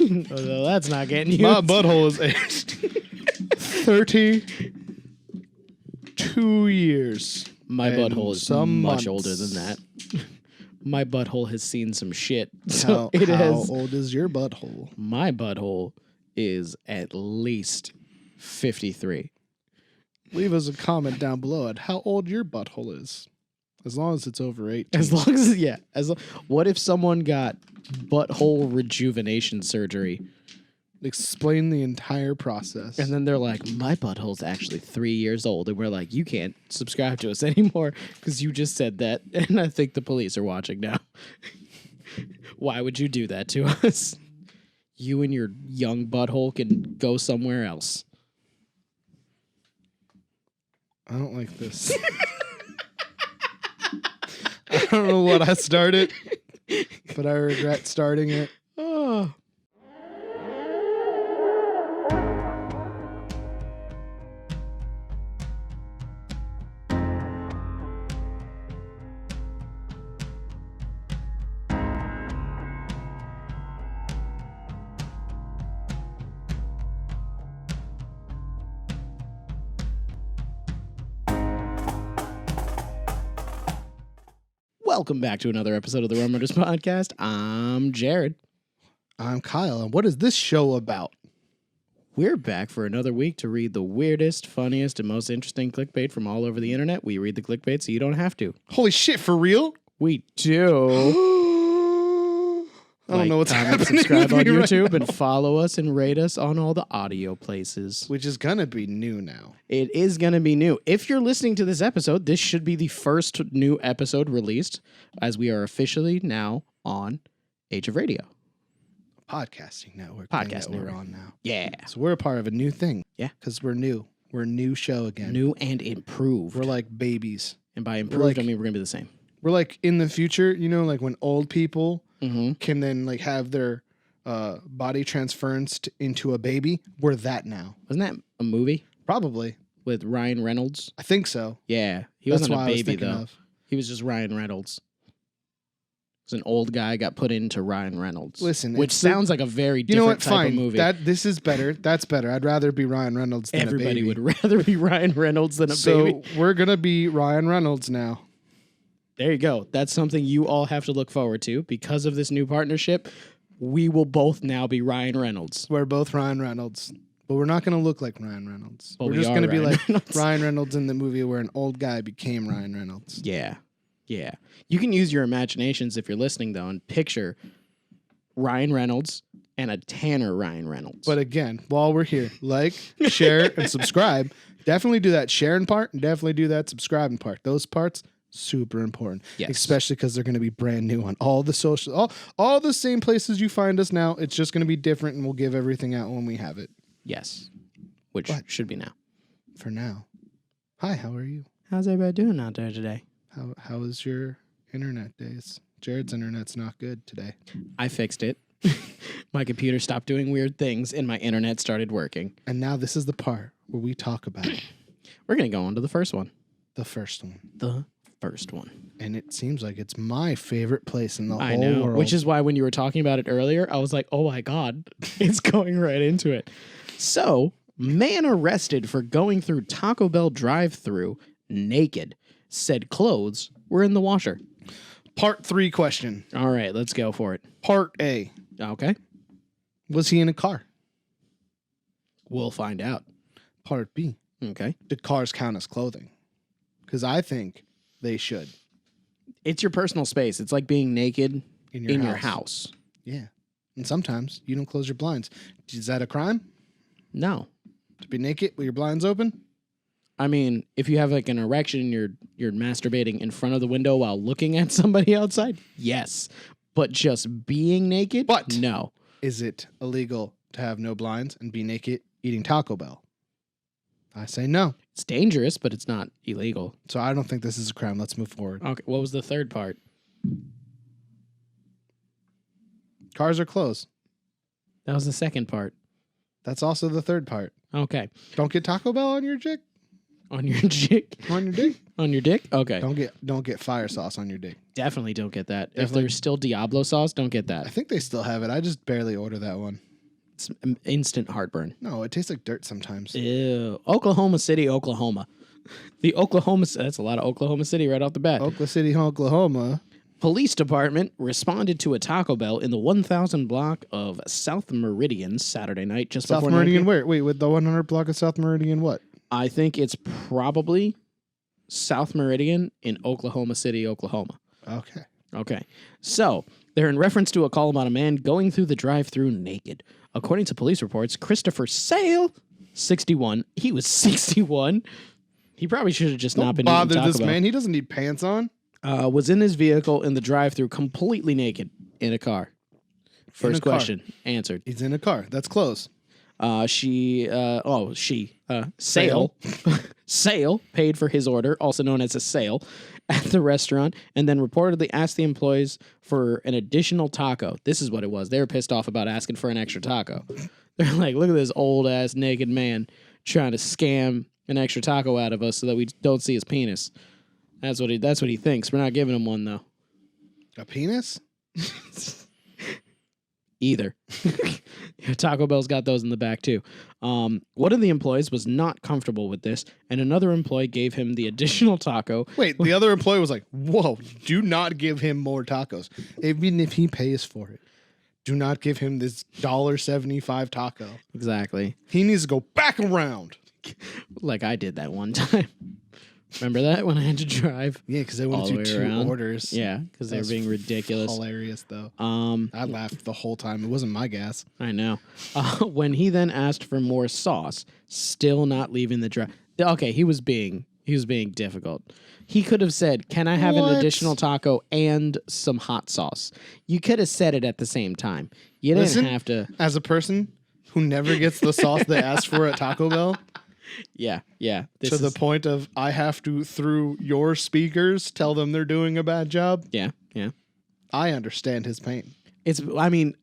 Well, that's not getting you. My butthole is aged 32 years. My butthole is much months. older than that. My butthole has seen some shit. How old is your butthole? My butthole is at least 53. Leave us a comment down below at how old your butthole is. As long as it's over 18. As long as, yeah. What if someone got butthole rejuvenation surgery? Explain the entire process. And then they're like, my butthole's actually 3 years old. And we're like, you can't subscribe to us anymore because you just said that. And I think the police are watching now. Why would you do that to us? You and your young butthole can go somewhere else. I don't like this. I don't know what I started, but I regret starting it. Oh. Welcome back to another episode of the Rum Runnas Podcast. I'm Jared. I'm Kyle, and what is this show about? We're back for another week to read the weirdest, funniest, and most interesting clickbait from all over the internet. We read the clickbait so you don't have to. Holy shit, for real? We do. I don't know what's comment, happening. Subscribe on with me YouTube right now. and follow us and rate us on all the audio places. Which is gonna be new now. It is going to be new. If you're listening to this episode, this should be the first new episode released, as we are officially now on Age of Radio. Podcasting network. Podcast thing that network. we're on now. Yeah. So we're a part of a new thing. Yeah. Because we're new. We're a new show again. New and improved. We're like babies. And by improved, like- I mean we're going to be the same. We're like in the future, you know, like when old people Mm-hmm. can then like have their body transference into a baby. We're that now. Wasn't that a movie Probably. with Ryan Reynolds? I think so. Yeah. He That's wasn't why a I was baby, thinking though. of. He was just Ryan Reynolds. It was an old guy got put into Ryan Reynolds. Listen, which it's the- sounds like a very You know different what? type Fine. of movie. This is better. That's better. I'd rather be Ryan Reynolds than Everybody a baby. would rather be Ryan Reynolds than a So baby. we're gonna be Ryan Reynolds now. There you go. That's something you all have to look forward to. Because of this new partnership, we will both now be Ryan Reynolds. We're both Ryan Reynolds, but we're not gonna look like Ryan Reynolds. But we're we just are gonna be Ryan like Reynolds. Ryan Reynolds in the movie where an old guy became Ryan Reynolds. Yeah. Yeah. You can use your imaginations if you're listening, though, and picture Ryan Reynolds and a tanner Ryan Reynolds. But again, while we're here, like, share, and subscribe. Definitely do that sharing part, and definitely do that subscribing part. Those parts, super important. Yes. Especially because they're going to be brand new on all the social, all the same places you find us now. It's just going to be different, and we'll give everything out when we have it. Yes. Which What? should be now. For now. Hi, how are you? How's everybody doing out there today? How is your internet days? Jared's internet's not good today. I fixed it. My computer stopped doing weird things, and my internet started working. And now this is the part where we talk about We're going to go on to the first one. the first one. The first one. And it seems like it's my favorite place in the I whole know, world. which is why when you were talking about it earlier, I was like, oh my God, it's going right into it. So, man arrested for going through Taco Bell drive-thru naked, said clothes were in the washer. Part 3 question. All right, let's go for it. Part A. Okay, Was he in a car? we'll find out. Part B. Okay. Did cars count as clothing? Because I think they should. It's your personal space. It's like being naked In your house. Yeah. And sometimes you don't close your blinds. Is that a crime? No. To be naked with your blinds open? I mean, if you have like an erection and you're masturbating in front of the window while looking at somebody outside, yes. But just being naked? But- no. Is it illegal to have no blinds and be naked eating Taco Bell? I say no. It's dangerous, but it's not illegal. So I don't think this is a crime. Let's move forward. Okay, what was the third part? Cars are closed. That was the second part. That's also the third part. Okay. Don't get Taco Bell on your dick. On your dick? On your dick. On your dick? Okay. Don't get fire sauce on your dick. Definitely don't get that. If Definitely. there's still Diablo sauce, don't get I that. think they still have it. I just barely order that one. It's instant heartburn. No, it tastes like dirt sometimes. Ew. Oklahoma City, Oklahoma. That's a lot of Oklahoma City right off the bat. Oklahoma City, Oklahoma. Police department responded to a Taco Bell in the 1000 block of South Meridian Saturday night just South before 9 Meridian p.m. where? Wait, with the 100 block of South Meridian what? I think it's probably South Meridian in Oklahoma City, Oklahoma. Okay. Okay. So, they're in reference to a call about a man going through the drive-thru naked. According to police reports, Christopher Sale, 61. He was 61. He probably should have just not been eating Bother Taco this Bell. man. He doesn't need pants on. Was in his vehicle in the drive-thru completely naked in a car. First car. question answered. He's in a car. That's close. Sale paid for his order, also known as a sale, at the restaurant, and then reportedly asked the employees for an additional taco. This is what it was. They were pissed off about asking for an extra taco. They're like, look at this old-ass naked man trying to scam an extra taco out of us so that we don't see his penis. That's what he thinks. We're not giving him one, though. A penis? Either. Taco Bell's got those in the back, too. One of the employees was not comfortable with this, and another employee gave him the additional taco. Wait, the other employee was like, whoa, do not give him more tacos. Even if he pays for it. Do not give him this $1.75 taco. Exactly. He needs to go back around. Like I did that one time. Remember that when I had to drive? Yeah, because they went all to the way two around? orders. Yeah, because they were being ridiculous. Hilarious, though. I laughed the whole time. It wasn't my gas. I know. When he then asked for more sauce, still not leaving the drive. Okay, he was being difficult. He could have said, "Can I have an additional taco and some hot sauce?" You could have said it at the same time. You didn't have to. As a person who never gets the sauce they ask for at Taco Bell, Yeah. to the point of I have to, through your speakers, tell them they're doing a bad job. Yeah. I understand his pain.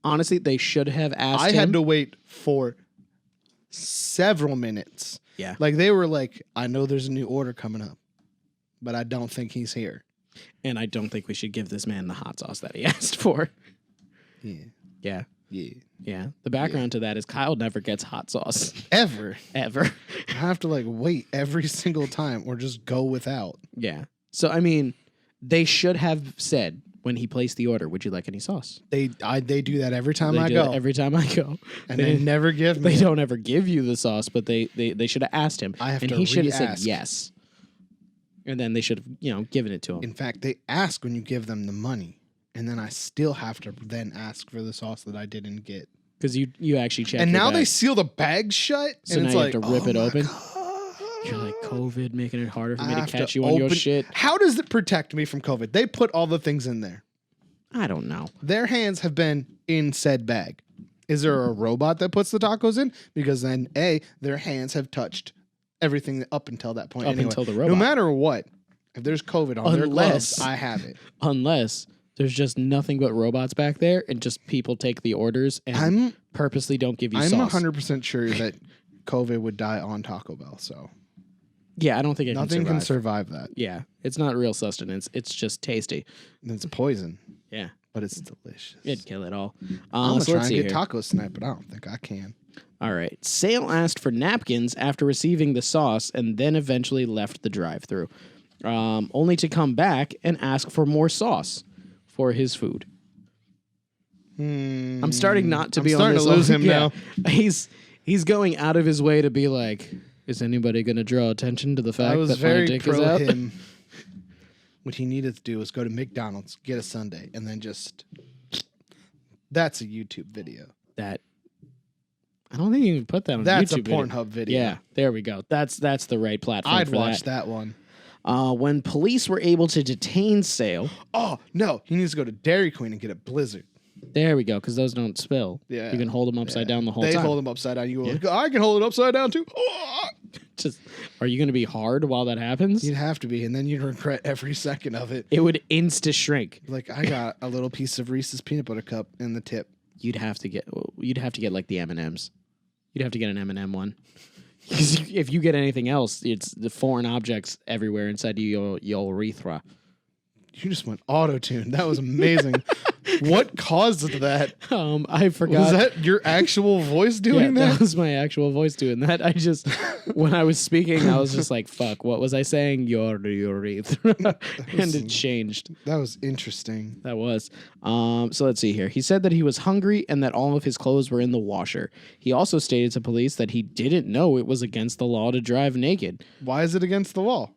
Honestly, they should have asked I him. had to wait for several minutes. Yeah. Like they were like, I know there's a new order coming up, but I don't think he's here. And I don't think we should give this man the hot sauce that he asked for. Yeah. Yeah. The background to that is Kyle never gets hot sauce. Ever. Ever. I have to wait every single time or just go without. Yeah. So, they should have said when he placed the order, would you like any sauce? They do that every time They I do go. that every time I go. And they never give me They it. don't ever give you the sauce, but they should have asked him. I have and to he should have said re-ask. yes. And then they should have, given it to him. In fact, they ask when you give them the money. And then I still have to then ask for the sauce that I didn't get. Because you actually check. And your now bag. they seal the bag shut. So and now it's you like, have to rip it my open. God. You're like, COVID making it harder for me I to have catch you on your open- shit. How does it protect me from COVID? They put all the things in there. I don't know. Their hands have been in said bag. Is there a robot that puts the tacos in? Because then, their hands have touched everything up until that point. Up Anyway, until the robot. no matter what, if there's COVID on their gloves, I have it. Unless there's just nothing but robots back there and just people take the orders and purposely don't give you I'm sauce. 100% sure that COVID would die on Taco Bell. So Yeah, I don't think nothing can can survive. survive that. Yeah, it's not real sustenance. It's just tasty. It's poison, Yeah, but it's delicious. it'd kill it all. I'm gonna So try let's and see get here. tacos tonight, but I don't think I can. All right. Sale asked for napkins after receiving the sauce and then eventually left the drive-thru, only to come back and ask for more sauce for his food. I'm starting not to be on starting this. to lose him now. He's going out of his way to be like, is anybody going to draw attention to the fact I was that my very dick is pro out? him. What he needed to do was go to McDonald's, get a sundae, and then just. That's a YouTube video. That I don't think you can put that on That's YouTube a Pornhub video. Yeah, there we go. That's the right platform. I'd for watch that one. When police were able to detain Sale, Oh no, he needs to go to Dairy Queen and get a Blizzard. there we go, because those don't spill. Yeah, You can hold them upside down the whole They time. hold them upside down. You go, like, I can hold it upside down too. Oh! Just, are you going to be hard while that happens? You'd have to be, and then you'd regret every second of it. It would insta shrink. Like I got a little piece of Reese's peanut butter cup in the tip. You'd have to get like the M&Ms. You'd have to get an M&M one. 'Cause if you get anything else, it's the foreign objects everywhere inside your urethra. You just went auto-tune. That was amazing. What caused that? I forgot. Was that your actual voice doing that that? was my actual voice doing that. I just, when I was speaking, I was just like, fuck, what was I saying? Your urethra. And it changed. That was interesting. That was. So let's see here. He said that he was hungry and that all of his clothes were in the washer. He also stated to police that he didn't know it was against the law to drive naked. Why is it against the law?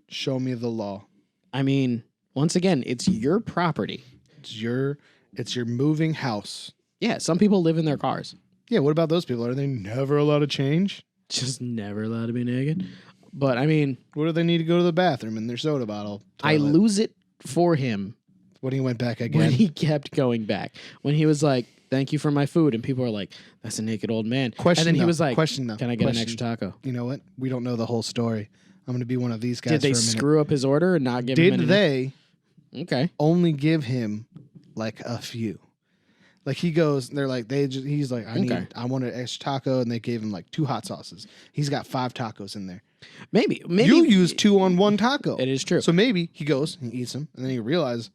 Show me the law. I mean, once again, it's your property. It's your moving house. Yeah, some people live in their cars. Yeah, what about those people? Are they never allowed to change? Just never allowed to be naked. But I mean, what do they need to go to the bathroom in their soda bottle? I toilet? lose it for him When he went back again. when he kept going back. When he was like, thank you for my food. And people were like, that's a naked old man. Question and then he though, was like, question though, can I get question. an extra taco? You know what? We don't know the whole story. I'm going to be one of these guys. Did they for a minute. screw up his order and not give him Did any? they Okay. only give him like a few? Like he goes, they're like, he's like, I want an extra taco, and they gave him like 2 hot sauces. He's got 5 tacos in there. Maybe You use 2 on 1 taco. It is true. So maybe he goes and eats them, and then he realizes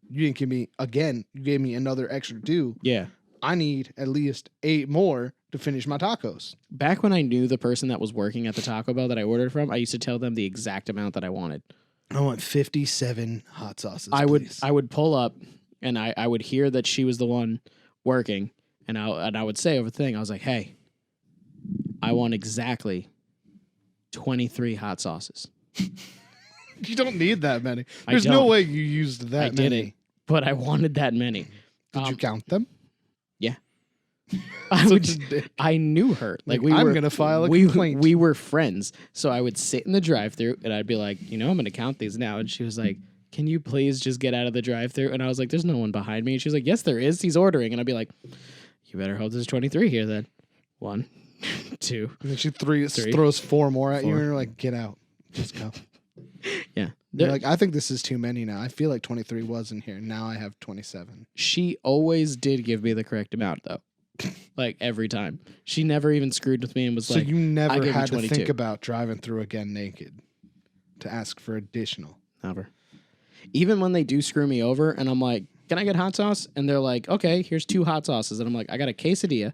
you didn't give me again. You gave me another extra 2. Yeah. I need at least 8 more to finish my tacos. Back when I knew the person that was working at the Taco Bell that I ordered from, I used to tell them the exact amount that I wanted. I want 57 hot sauces. I please. would pull up and I would hear that she was the one working, and I would say over the thing, I was like, hey, I want exactly 23 hot sauces. You don't need that many. I There's no don't. way you used that I many. didn't, but I wanted that many. Did you count them? Yeah. Such a dick. I knew her. Like I'm gonna file a complaint. We were friends. So I would sit in the drive-thru and I'd be like, I'm going to count these now. And she was like, can you please just get out of the drive-thru? And I was like, there's no one behind me. And she was like, yes, there is. He's ordering. And I'd be like, you better hope there's 23 here then. 1, 2. And then she throws 4 more at you, 4. and you're like, get out. Just go. Yeah. You're like, I think this is too many now. I feel like 23 was in here. Now I have 27. She always did give me the correct amount, though. Like, every time. She never even screwed with me and was So like, you I never gave you had to 22. think about driving through again naked to ask for additional. Never. Even when they do screw me over and I'm like, can I get hot sauce? And they're like, okay, here's 2 hot sauces. And I'm like, I got a quesadilla,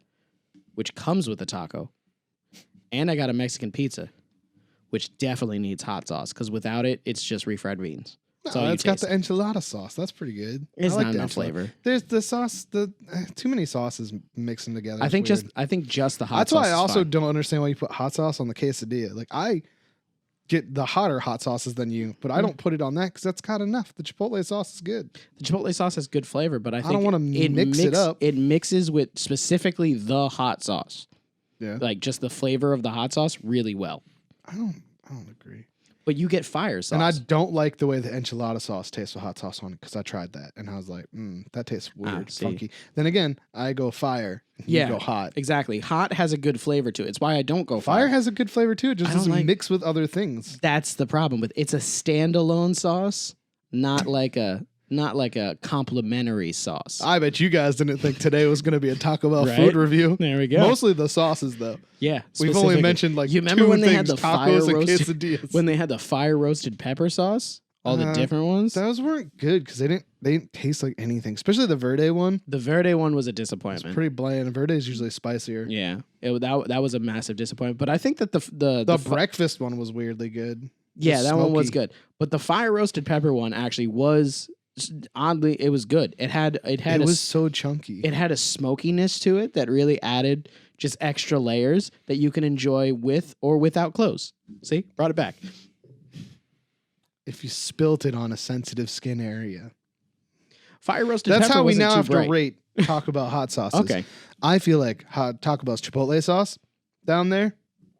which comes with a taco. And I got a Mexican pizza, which definitely needs hot sauce because without it, it's just refried beans. That's all you It's got taste. the enchilada sauce. That's pretty good. It's I like not the enough enchilada. flavor. There's the sauce. Too many sauces mixing together. I think It's just the hot That's sauce. why I is also fine. don't understand why you put hot sauce on the quesadilla. Like I get the hotter hot sauces than you, but I don't put it on that because that's got enough. The chipotle sauce is good. The chipotle sauce has good flavor, but I think don't wanna mix it up. It mixes with specifically the hot sauce, Yeah, like just the flavor of the hot sauce, really well. I don't agree. But you get fire sauce. And I don't like the way the enchilada sauce tastes with hot sauce on it because I tried that and I was like, that tastes weird, see. funky. Then again, I go fire. And Yeah, you go hot. Exactly. Hot has a good flavor to it. It's why I don't go Fire fire. has a good flavor too. It just I don't doesn't like- mix with other things. That's the problem with it's a standalone sauce, not like a complimentary sauce. I bet you guys didn't think today was going to be a Taco Bell Right? food review. There we go. Mostly the sauces though. Yeah, We've only specifically. mentioned like You remember 2 when they had things, the fire tacos and roasted quesadillas. when they had the fire roasted pepper sauce, all the different ones. Those weren't good because they didn't taste like anything. Especially the Verde one. The Verde one was a It's disappointment. pretty bland. Verde is usually spicier. Yeah, that was a massive disappointment. But I think that the breakfast one was weirdly good. yeah, Just that one was smoky. good. But the fire roasted pepper one actually was oddly, it was good. It was so chunky. it had a smokiness to it that really added just extra layers that you can enjoy with or without clothes. See, brought it back. If you spilt it on a sensitive skin area. Fire roasted That's pepper how we wasn't now too have bright. to rate Taco Bell hot sauces. Okay. I feel like Taco Bell's Chipotle sauce down there,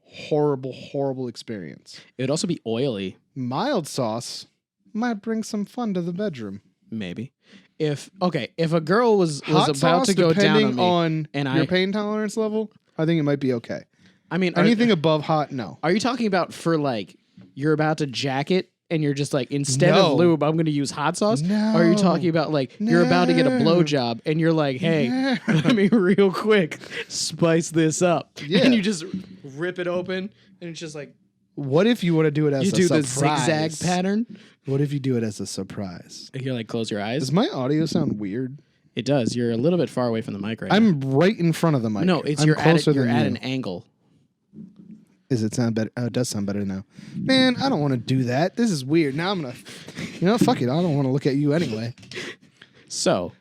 horrible experience. It would also be oily, Mild sauce might bring some fun to the bedroom. maybe. If a girl was Hot about sauce, to go down depending on me, and your I- pain tolerance level, I think it might be okay. I mean, Anything above hot, no. Are you talking about for like you're about to jack it and you're just like instead No. of lube I'm going to use hot sauce? No. Or are you talking about like you're about to get a No. blowjob and you're like, hey, let me real quick spice this up, Yeah. and you just rip it open and it's just like What if you want to do it as You a do the surprise? zigzag pattern. What if you do it as a surprise? You're like, close your eyes. Does my audio sound weird? It does. You're a little bit far away from the mic right now. I'm right in front of the mic. No, it's I'm you're closer you're than at you. an angle. Does it sound better? Oh, it does sound better now. Man, I don't want to do that. This is weird. Now I'm gonna, fuck it. I don't want to look at you anyway. So,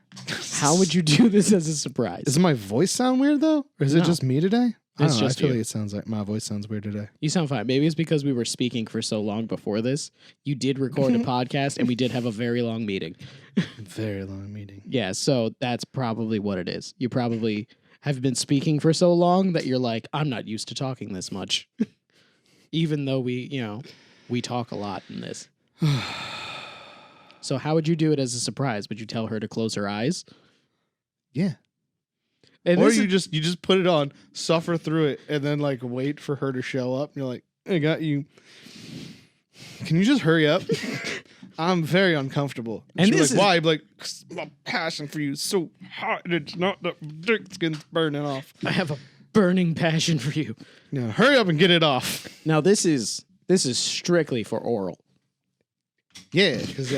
how would you do this as a surprise? Does my voice sound weird though, or is it No. just me today? I It's don't know. just I feel you. like it sounds like my voice sounds weird today. You sound fine. Maybe it's because we were speaking for so long before this. You did record a podcast, and we did have a very long meeting. Very long meeting. Yeah, so that's probably what it is. You probably have been speaking for so long that you're like, I'm not used to talking this much. Even though we talk a lot in this. So how would you do it as a surprise? Would you tell her to close her eyes? Yeah. And Or this you is- just put it on, suffer through it, and then like wait for her to show up. And you're like, I got you. Can you just hurry up? I'm very uncomfortable. And She'd be this like, is- why? I'd be like, 'cause my passion for you is so hot, and it's not the dick skin's burning off. I have a burning passion for you. Hurry up and get it off. Now this is strictly for oral. Yeah, because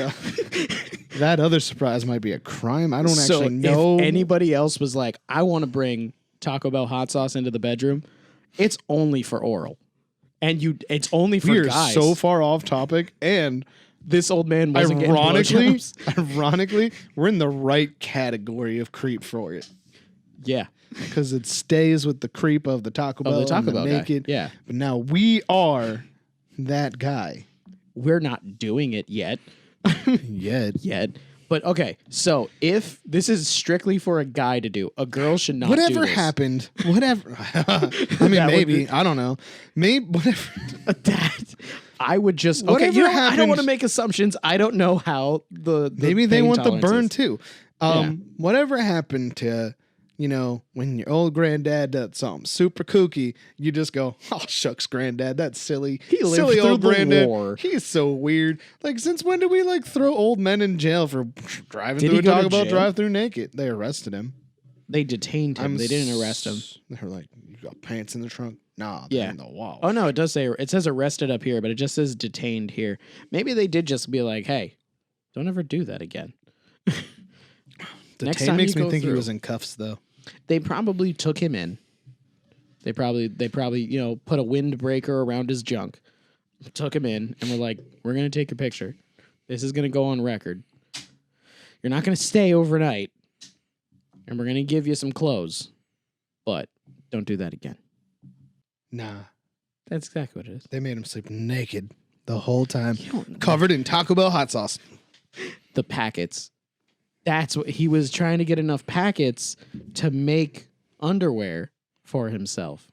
that other surprise might be a crime. I don't So actually know. if anybody else was like, I want to bring Taco Bell hot sauce into the bedroom, it's only for oral. And it's only for we are guys. so far off topic, and This old man wasn't getting blowjobs. ironically, we're in the right category of creep for it. Yeah. Because it stays with the creep of the Taco Bell, the Taco and the Bell guy. naked. Yeah. But now we are that guy. We're not doing it yet. Yet. But okay, so if this is strictly for a guy to do, a girl should not do Whatever this. happened, whatever. I mean, That would maybe. be- I don't know. Maybe, whatever. That I would just okay. Whatever You know what? I don't happened- want to make assumptions. I don't know how the Maybe they pain want the tolerance burn is. too. Whatever happened to, when your old granddad does something super kooky, you just go, oh, shucks, granddad, that's silly. He lived silly through old the granddad. war. He's so weird. Like, since when do we throw old men in jail for driving Did through he a go to Taco Bell jail? drive through naked? They arrested him. They detained him. They didn't arrest him. They were like, you got pants in the trunk? Nah, Yeah. they're in the wall. Oh no, it says arrested up here, but it just says detained here. Maybe they did just be like, hey, don't ever do that again. Next Detain time makes you me go think he through. was in cuffs, though. They probably took him in. They probably put a windbreaker around his junk, took him in, and were like, we're gonna take your picture. This is gonna go on record. You're not gonna stay overnight, and we're gonna give you some clothes, but don't do that again. Nah, That's exactly what it is. they made him sleep naked the whole time, You don't- covered in Taco Bell hot sauce. The packets. That's what he was trying to get enough packets to make underwear for himself.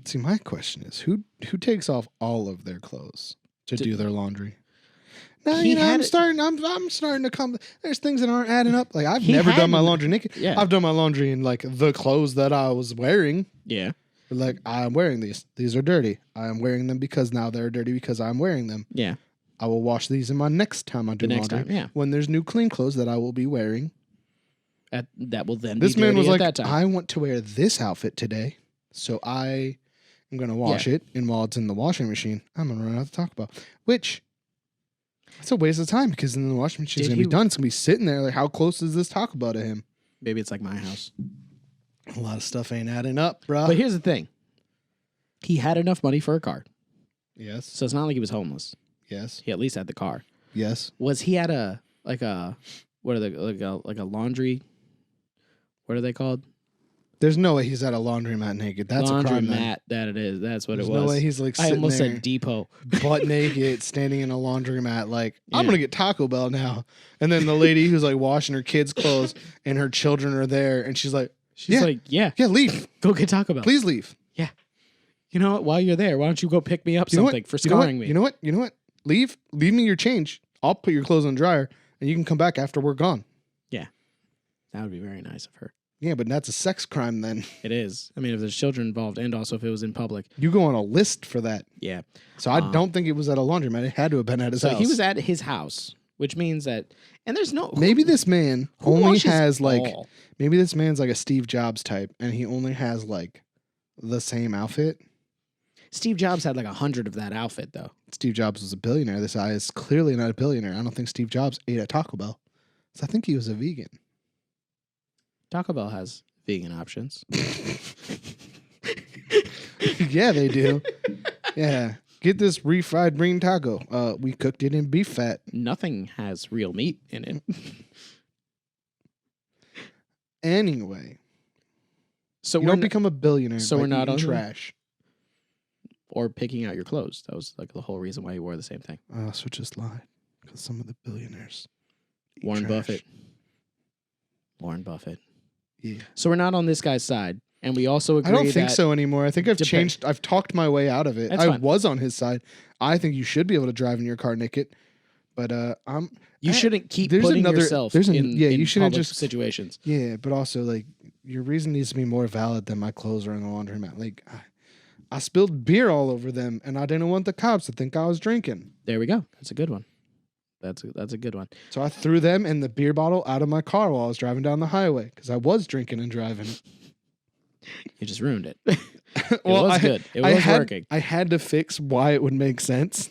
See, my question is, who takes off all of their clothes to do their laundry? No, He had I'm it- starting to come. There's things that aren't adding up. Like, I've He never had- done my laundry naked. Yeah. I've done my laundry in the clothes that I was wearing. Yeah. Like, I'm wearing these. These are dirty. I am wearing them because now they're dirty because I'm wearing them. Yeah. I will wash these in my next time I do next laundry. time, yeah. When there's new clean clothes that I will be wearing. That will then This be man dirty was at like, that time. I want to wear this outfit today, so I am going to wash it. And while it's in the washing machine, I'm going to run out to Taco Bell. Which, it's a waste of time because then the washing machine's Did going to be he- done. It's going to be sitting there. Like, how close is this Taco Bell to him? Maybe it's like my house. A lot of stuff ain't adding up, bro. But here's the thing. He had enough money for a car. Yes, So it's not like he was homeless. yes, He at least had the car. yes. Was he at a what are they like a laundry? What are they called? There's no way he's at a laundromat naked. That's a crime. Then. Laundromat. That it is. That's what There's it was. no way he's like I sitting almost there said depot. butt naked, standing in a laundromat. Like, I'm Yeah. gonna get Taco Bell now. And then the lady who's like washing her kids' clothes and her children are there, and she's like, She's Yeah. like, yeah, leave, go get Taco Bell. please leave. You know what? While you're there, why don't you go pick me up You know what? something for You know what? scarring me? You know what? Leave me your change. I'll put your clothes in the dryer, and you can come back after we're gone. That would be very nice of her. Yeah, but that's a sex crime. Then It is. I mean, if there's children involved, and also if it was in public. you go on a list for that. Yeah. So I don't think it was at a laundromat. It had to have been at his So house. he was at his house, which means that, and there's no Maybe this man who only washes has like. all? Maybe this man's like a Steve Jobs type, and he only has like the same outfit. Steve Jobs had like 100 of that outfit, though. Steve Jobs was a billionaire. This guy is clearly not a billionaire. I don't think Steve Jobs ate at Taco Bell. So I think he was a vegan. Taco Bell has vegan options. Yeah, they do. Yeah. Get this refried green taco. We cooked it in beef fat. Nothing has real meat in it. Anyway. So you don't become a billionaire by we're not eating on trash. Or picking out your clothes. That was like the whole reason why you wore the same thing. So just lied. Because some of the billionaires eat Warren trash. Buffett. Yeah. So we're not on this guy's side. And we also agree I don't think that so anymore. I think I've changed. I've talked my way out of it. That's I fine. was on his side. I think you should be able to drive in your car naked. But you shouldn't keep there's putting another- yourself there's an- in, yeah, in you shouldn't public just- situations. Yeah, but also like your reason needs to be more valid than my clothes are in the laundromat. Like I spilled beer all over them, and I didn't want the cops to think I was drinking. There we go. That's a good one. That's a good one. So I threw them and the beer bottle out of my car while I was driving down the highway because I was drinking and driving. You just ruined it. Well, was good. It was working. I had to fix why it would make sense.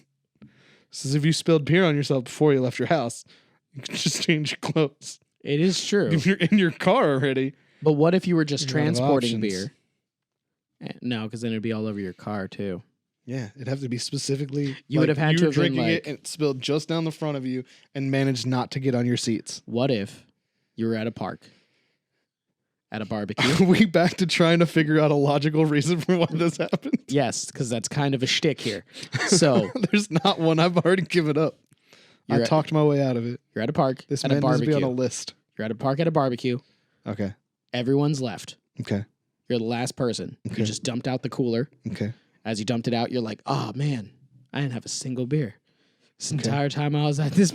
Says if you spilled beer on yourself before you left your house, you could just change your clothes. It is true. If you're in your car already. But what if you were just You're out of transporting options. beer? No, because then it'd be all over your car too. Yeah, it'd have to be specifically. You would have had you to were have been drinking like- it and it spilled just down the front of you and managed not to get on your seats. What if you were at a park, at a barbecue? Are we back to trying to figure out a logical reason for why this happened? Yes, because that's kind of a shtick here. So There's not one. I've already given up. I You're at- talked my way out of it. you're at a park, This at man a needs to be barbecue. on a list. You're at a park at a barbecue. Okay. Everyone's left. Okay. You're the last person. Okay. You just dumped out the cooler. Okay. As you dumped it out, you're like, "Oh man, I didn't have a single beer this entire time I was at this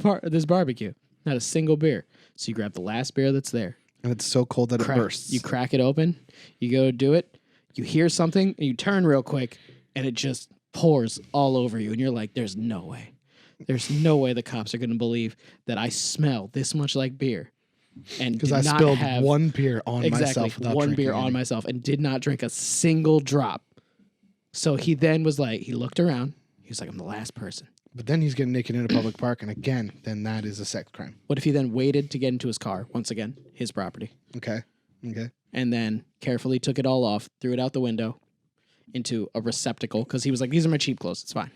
barbecue. Not a single beer." So you grab the last beer that's there. And it's so cold that it bursts. You crack it open. You go do it. You hear something, and you turn real quick, and it just pours all over you. And you're like, "There's no way. There's no way the cops are going to believe that I smell this much like beer." And Because did I not spilled have one beer on myself without one drinking beer on any. myself and did not drink a single drop. So he then was like, he looked around. He was like, "I'm the last person." But then he's getting naked in a public park, and again, then that is a sex crime. What if he then waited to get into his car? Once again, his property. Okay. Okay. And then carefully took it all off, threw it out the window into a receptacle because he was like, "These are my cheap clothes. It's fine."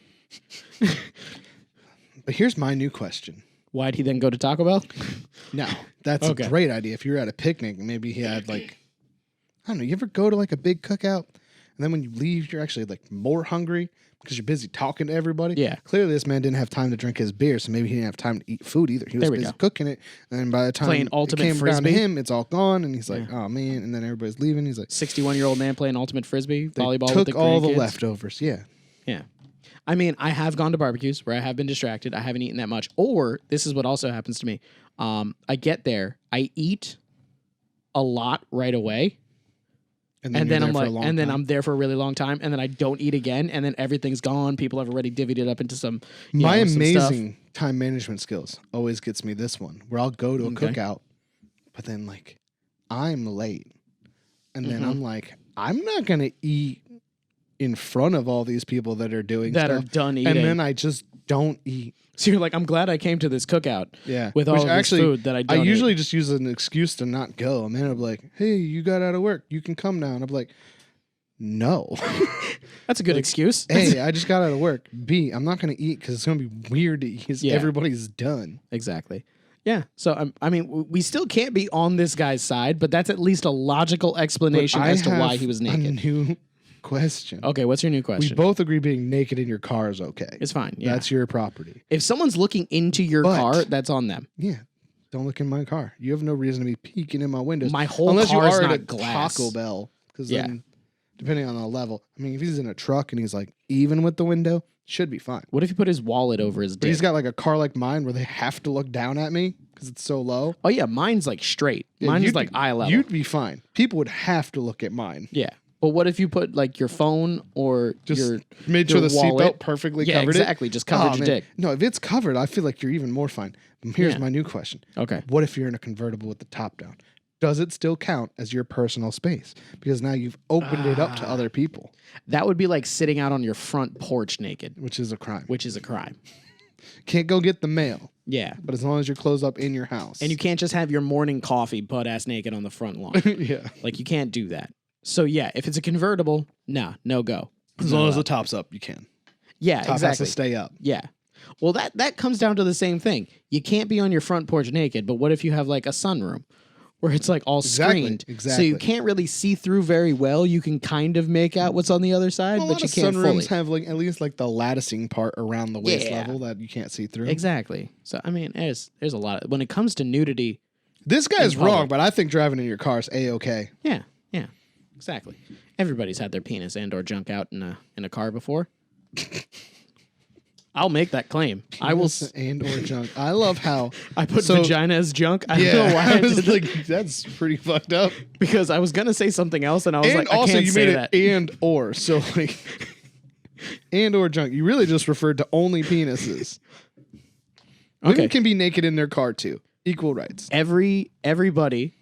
But here's my new question. Why'd he then go to Taco Bell? No, that's Okay. a great idea. If you're at a picnic, maybe he had like, I don't know, you ever go to like a big cookout and then when you leave, you're actually like more hungry because you're busy talking to everybody? Yeah. Clearly this man didn't have time to drink his beer, so maybe he didn't have time to eat food either. He was There we busy go. cooking it, and then by the time Playing it ultimate came down frisbee. to him, it's all gone, and he's like, oh man, and then everybody's leaving. He's like, 61-year-old man playing ultimate frisbee, they volleyball took with the all the grandkids. leftovers. Yeah. Yeah. I mean, I have gone to barbecues where I have been distracted. I haven't eaten that much. Or this is what also happens to me. I get there, I eat a lot right away, and you're then there I'm for a like, long and then time. I'm there for a really long time, and then I don't eat again, and then everything's gone. People have already divvied it up into some. My some stuff. amazing time management skills always gets me this one, where I'll go to a Okay. cookout, but then like I'm late, and then Mhm. I'm like, I'm not gonna eat in front of all these people that are doing that stuff, are done eating. and then I just don't eat. So you're like, I'm glad I came to this cookout Yeah, with all Which of this actually, food that I I don't usually eat. just use an excuse to not go. And then I'm like, hey, you got out of work, you can come now, and I'm like, no. That's a good excuse. A, I just got out of work. B, I'm not gonna eat because it's gonna be weird to eat because Yeah. everybody's done. Exactly. Yeah. So I mean, we still can't be on this guy's side, but that's at least a logical explanation But I as to why have he was a naked. new question. Okay, what's your new We question? both agree being naked in your car is okay. It's fine. Yeah. That's your property. If someone's looking into your But- car, that's on them. Yeah. Don't look in my car. You have no reason to be peeking in my windows. My whole Unless you car is are at not a glass. Taco Bell. Because Yeah. then, depending on the level, I mean, if he's in a truck and he's like even with the window, should be fine. What if you put his wallet over his But dick? he's got like a car like mine where they have to look down at me because it's so low. Oh yeah, mine's like straight. Yeah, Mine's you'd like be- eye level. You'd be fine. People would have to look at mine. Yeah. But what if you put like your phone or Just your made your sure the wallet- seatbelt perfectly yeah, covered exactly. Just covered Oh, your man. dick. No, if it's covered, I feel like you're even more fine. Here's Yeah. my new question. Okay. What if you're in a convertible with the top down? does it still count as your personal space? Because now you've opened it up to other people, That would be like sitting out on your front porch naked, which is a crime. which is a crime. Can't go get the mail, Yeah. but as long as you're closed up in your house. And you can't just have your morning coffee butt ass naked on the front lawn. yeah. Like, you can't do that. So, yeah, if it's a convertible, no go. As long as the top's up, you can. Yeah, Top has exactly. to stay up. Yeah. Well, that comes down to the same thing. You can't be on your front porch naked, but what if you have like a sunroom where it's like all screened? So exactly. you can't really see through very well. You can kind of make out what's on the other side, but you can't fully. Sunrooms have like at least like the latticing part around the waist level that you can't see through. Exactly. So I mean, there's a lot of, when it comes to nudity. This guy's in public. wrong, but I think driving in your car is a-okay. Yeah, exactly. Everybody's had their penis and or junk out in a car before. I'll make that claim. I will. And or junk. I love how I put vagina as junk. I don't know why I was did like, that's pretty fucked up. because I was gonna say something else, and I was And like, I also, can't you say made that. it and or. So like, and or junk. You really just referred to only penises. Women Okay. can be naked in their car too. Equal rights. Everybody,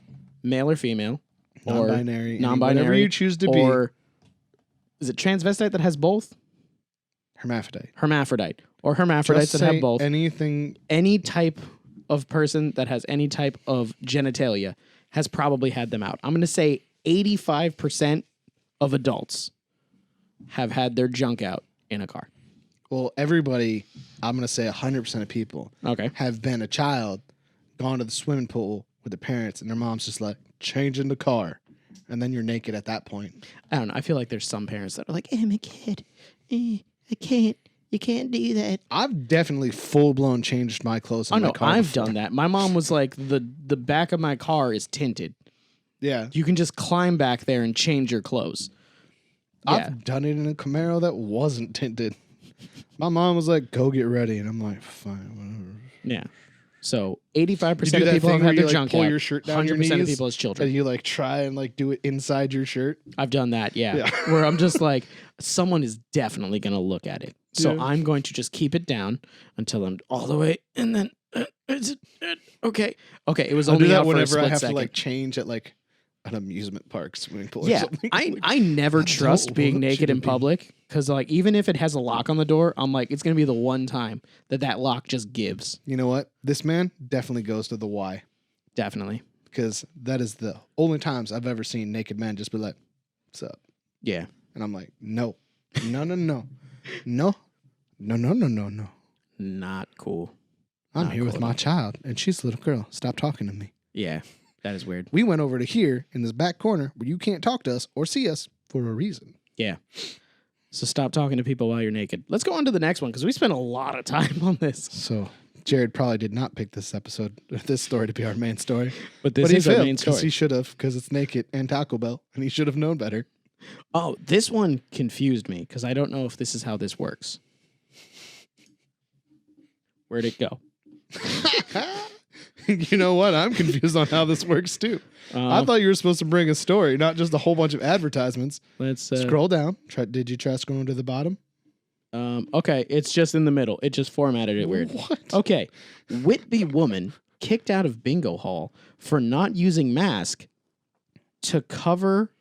male or female, or Non-binary. non-binary, Whatever you choose to be. or is it transvestite that has both? Hermaphrodite. Or hermaphrodites Just that say have both. anything. Any type of person that has any type of genitalia has probably had them out. I'm going to say 85% of adults have had their junk out in a car. Well, everybody, I'm going to say 100% of people Okay. have been a child, gone to the swimming pool with their parents, and their mom's just like, change in the car. And then you're naked at that point. I don't know. I feel like there's some parents that are like, I'm a kid. I can't. You can't do that. I've definitely full-blown changed my clothes in my car I've before. done that. My mom was like, the back of my car is tinted. Yeah. You can just climb back there and change your clothes. Yeah. I've done it in a Camaro that wasn't tinted. My mom was like, go get ready. And I'm like, fine, whatever. Yeah. So 85% You do of that people thing have where had you their like junk pull out. your shirt down your 100% of knees, people as children. and you like try and like do it inside your shirt. I've done that, yeah. Yeah. Where I'm just like, someone is definitely going to look at it. So Yeah. I'm going to just keep it down until I'm all the way, and then, okay. Okay, it was I'll do only that out for a whenever split I have second. to like change at like an amusement park swimming pool or Yeah, something. I never I trust don't being want you naked to in be. public because like even if it has a lock on the door, I'm like it's gonna be the one time that lock just gives. You know what? This man definitely goes to the Y, Definitely, because that is the only times I've ever seen naked men just be like, what's up? yeah. And I'm like, no, no, no, no, no, no, no, no, no, no. Not cool. I'm Not here with cool at my all. child, and she's a little girl. Stop talking to me. Yeah, that is weird. We went over to here in this back corner where you can't talk to us or see us for a reason. Yeah. So stop talking to people while you're naked. Let's go on to the next one because we spent a lot of time on this. So Jared probably did not pick this story to be our main story. But this But he is our failed main because story. he should have, because it's naked and Taco Bell, and he should have known better. Oh, this one confused me because I don't know if this is how this works. Where'd it go? You know what? I'm confused on how this works too. I thought you were supposed to bring a story, not just a whole bunch of advertisements. Let's Scroll down. Did you try scrolling to the bottom? Okay, it's just in the middle. It just formatted it weird. What? Okay. Whitby woman kicked out of bingo hall for not using mask to cover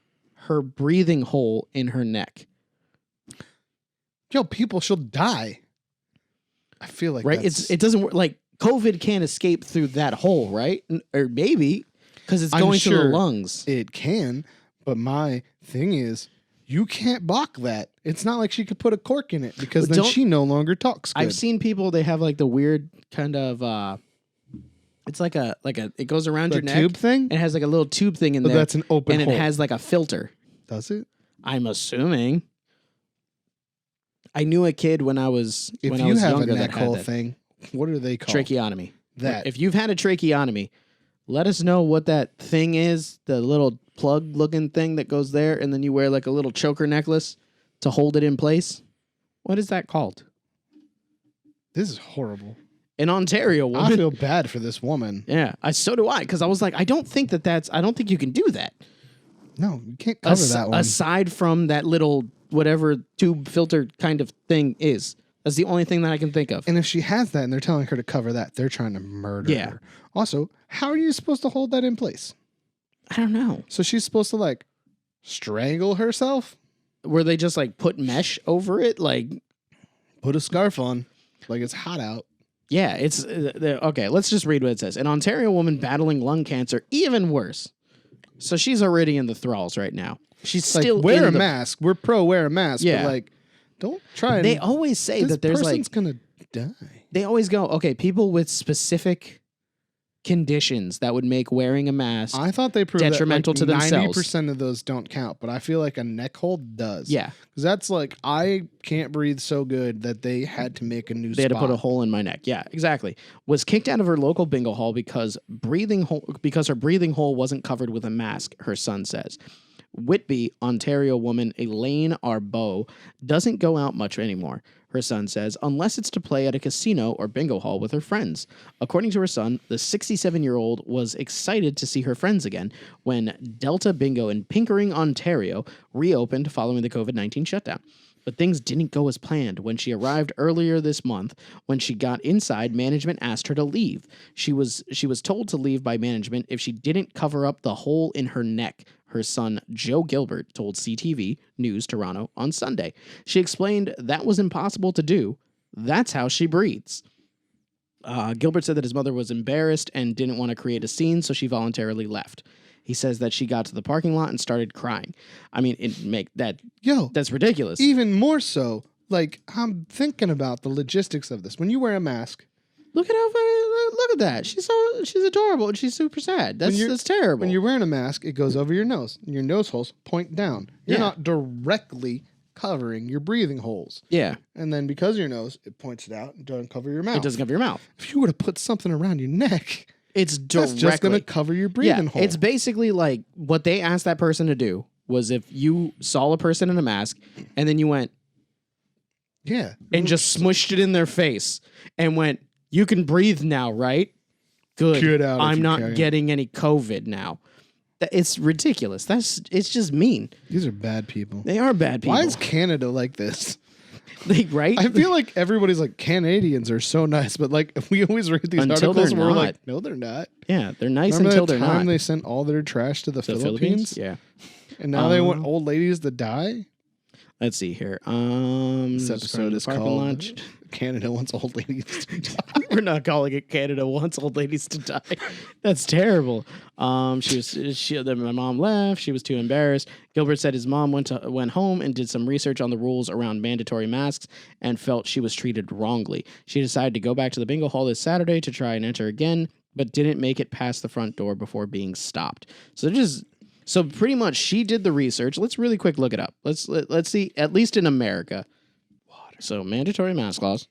her breathing hole in her neck. Yo, people should die. I feel like Right? that's, It doesn't work. Like COVID can't escape through that hole, right? Or maybe because it's I'm going to the sure lungs. it can, but my thing is, you can't block that. It's not like she could put a cork in it because But then don't- she no longer talks good. I've seen people. They have like the weird kind of. It's like a it goes around the your neck. tube thing. And it has like a little tube thing in But there. that's an open and hole. it has like a filter. Does it? I'm assuming. I knew a kid when I was If when I you was have a younger neck that had hole that. thing, what are they called? Tracheotomy. That. If you've had a tracheotomy, let us know what that thing is. The little plug looking thing that goes there, and then you wear like a little choker necklace to hold it in place. What is that called? This is horrible. In Ontario, I woman. feel bad for this woman. Yeah, so do I, because I was like, I don't think you can do that. No, you can't cover that one. Aside from that little whatever tube filter kind of thing is. That's the only thing that I can think of. And if she has that and they're telling her to cover that, they're trying to murder Yeah. her. Also, how are you supposed to hold that in place? I don't know. So she's supposed to like strangle herself? Where they just like put mesh over it? Like, Put a scarf on. Like it's hot out. yeah, it's okay. Let's just read what it says. An Ontario woman battling lung cancer, even worse. So she's already in the thralls right now. She's Like, still wear a in the, mask. We're pro wear a mask. Yeah. But like, don't try and They always say this that there's like person's gonna die. they always go, okay, people with specific conditions that would make wearing a mask. I thought they proved detrimental that, to themselves. 90% of those don't count, but I feel like a neck hold does. Yeah, Because that's like, I can't breathe so good that they had to make a new they had to spot. put a hole in my neck. Yeah, exactly. Was kicked out of her local bingo hall because her breathing hole wasn't covered with a mask, her son says. Whitby, Ontario woman Elaine Arbeau doesn't go out much anymore, her son says, unless it's to play at a casino or bingo hall with her friends. According to her son, the 67-year-old was excited to see her friends again when Delta Bingo in Pickering, Ontario reopened following the COVID-19 shutdown. But things didn't go as planned. When she arrived earlier this month, when she got inside, management asked her to leave. She was told to leave by management if she didn't cover up the hole in her neck, her son Joe Gilbert told CTV News Toronto on Sunday. She explained that was impossible to do. That's how she breathes. Gilbert said that his mother was embarrassed and didn't want to create a scene, so she voluntarily left. He says that she got to the parking lot and started crying. I mean, that's ridiculous. Even more so, like, I'm thinking about the logistics of this. When you wear a mask, Look at that. She's adorable and she's super sad. That's terrible. when you're wearing a mask, it goes over your nose. And your nose holes point down. You're Yeah. not directly covering your breathing holes. Yeah, And then because of your nose, it points it out and doesn't cover your mouth. it doesn't cover your mouth. If you were to put something around your neck, It's that's directly. just going to cover your breathing hole. It's basically like what they asked that person to do was if you saw a person in a mask and then you went yeah. and just smushed it in their face and went, you can breathe now, right? Good. Get out if I'm you not can. getting any COVID now. It's ridiculous. It's just mean. These are bad people. They are bad people. Why is Canada like this? Right? I feel like everybody's like, Canadians are so nice, but like we always read these Until articles they're and we're not. like, no, they're not. Yeah, they're nice Remember until that they're time not. they sent all their trash to the The Philippines? Yeah. And now they want old ladies to die? Let's see here. This just episode the is parking lot. lot. Canada wants old ladies to die. We're not calling it Canada wants old ladies to die. That's terrible. My mom left. She was too embarrassed. Gilbert said his mom went home and did some research on the rules around mandatory masks and felt she was treated wrongly. She decided to go back to the bingo hall this Saturday to try and enter again, but didn't make it past the front door before being stopped. So pretty much she did the research. Let's really quick look it up. Let's see, at least in America. So mandatory mask laws.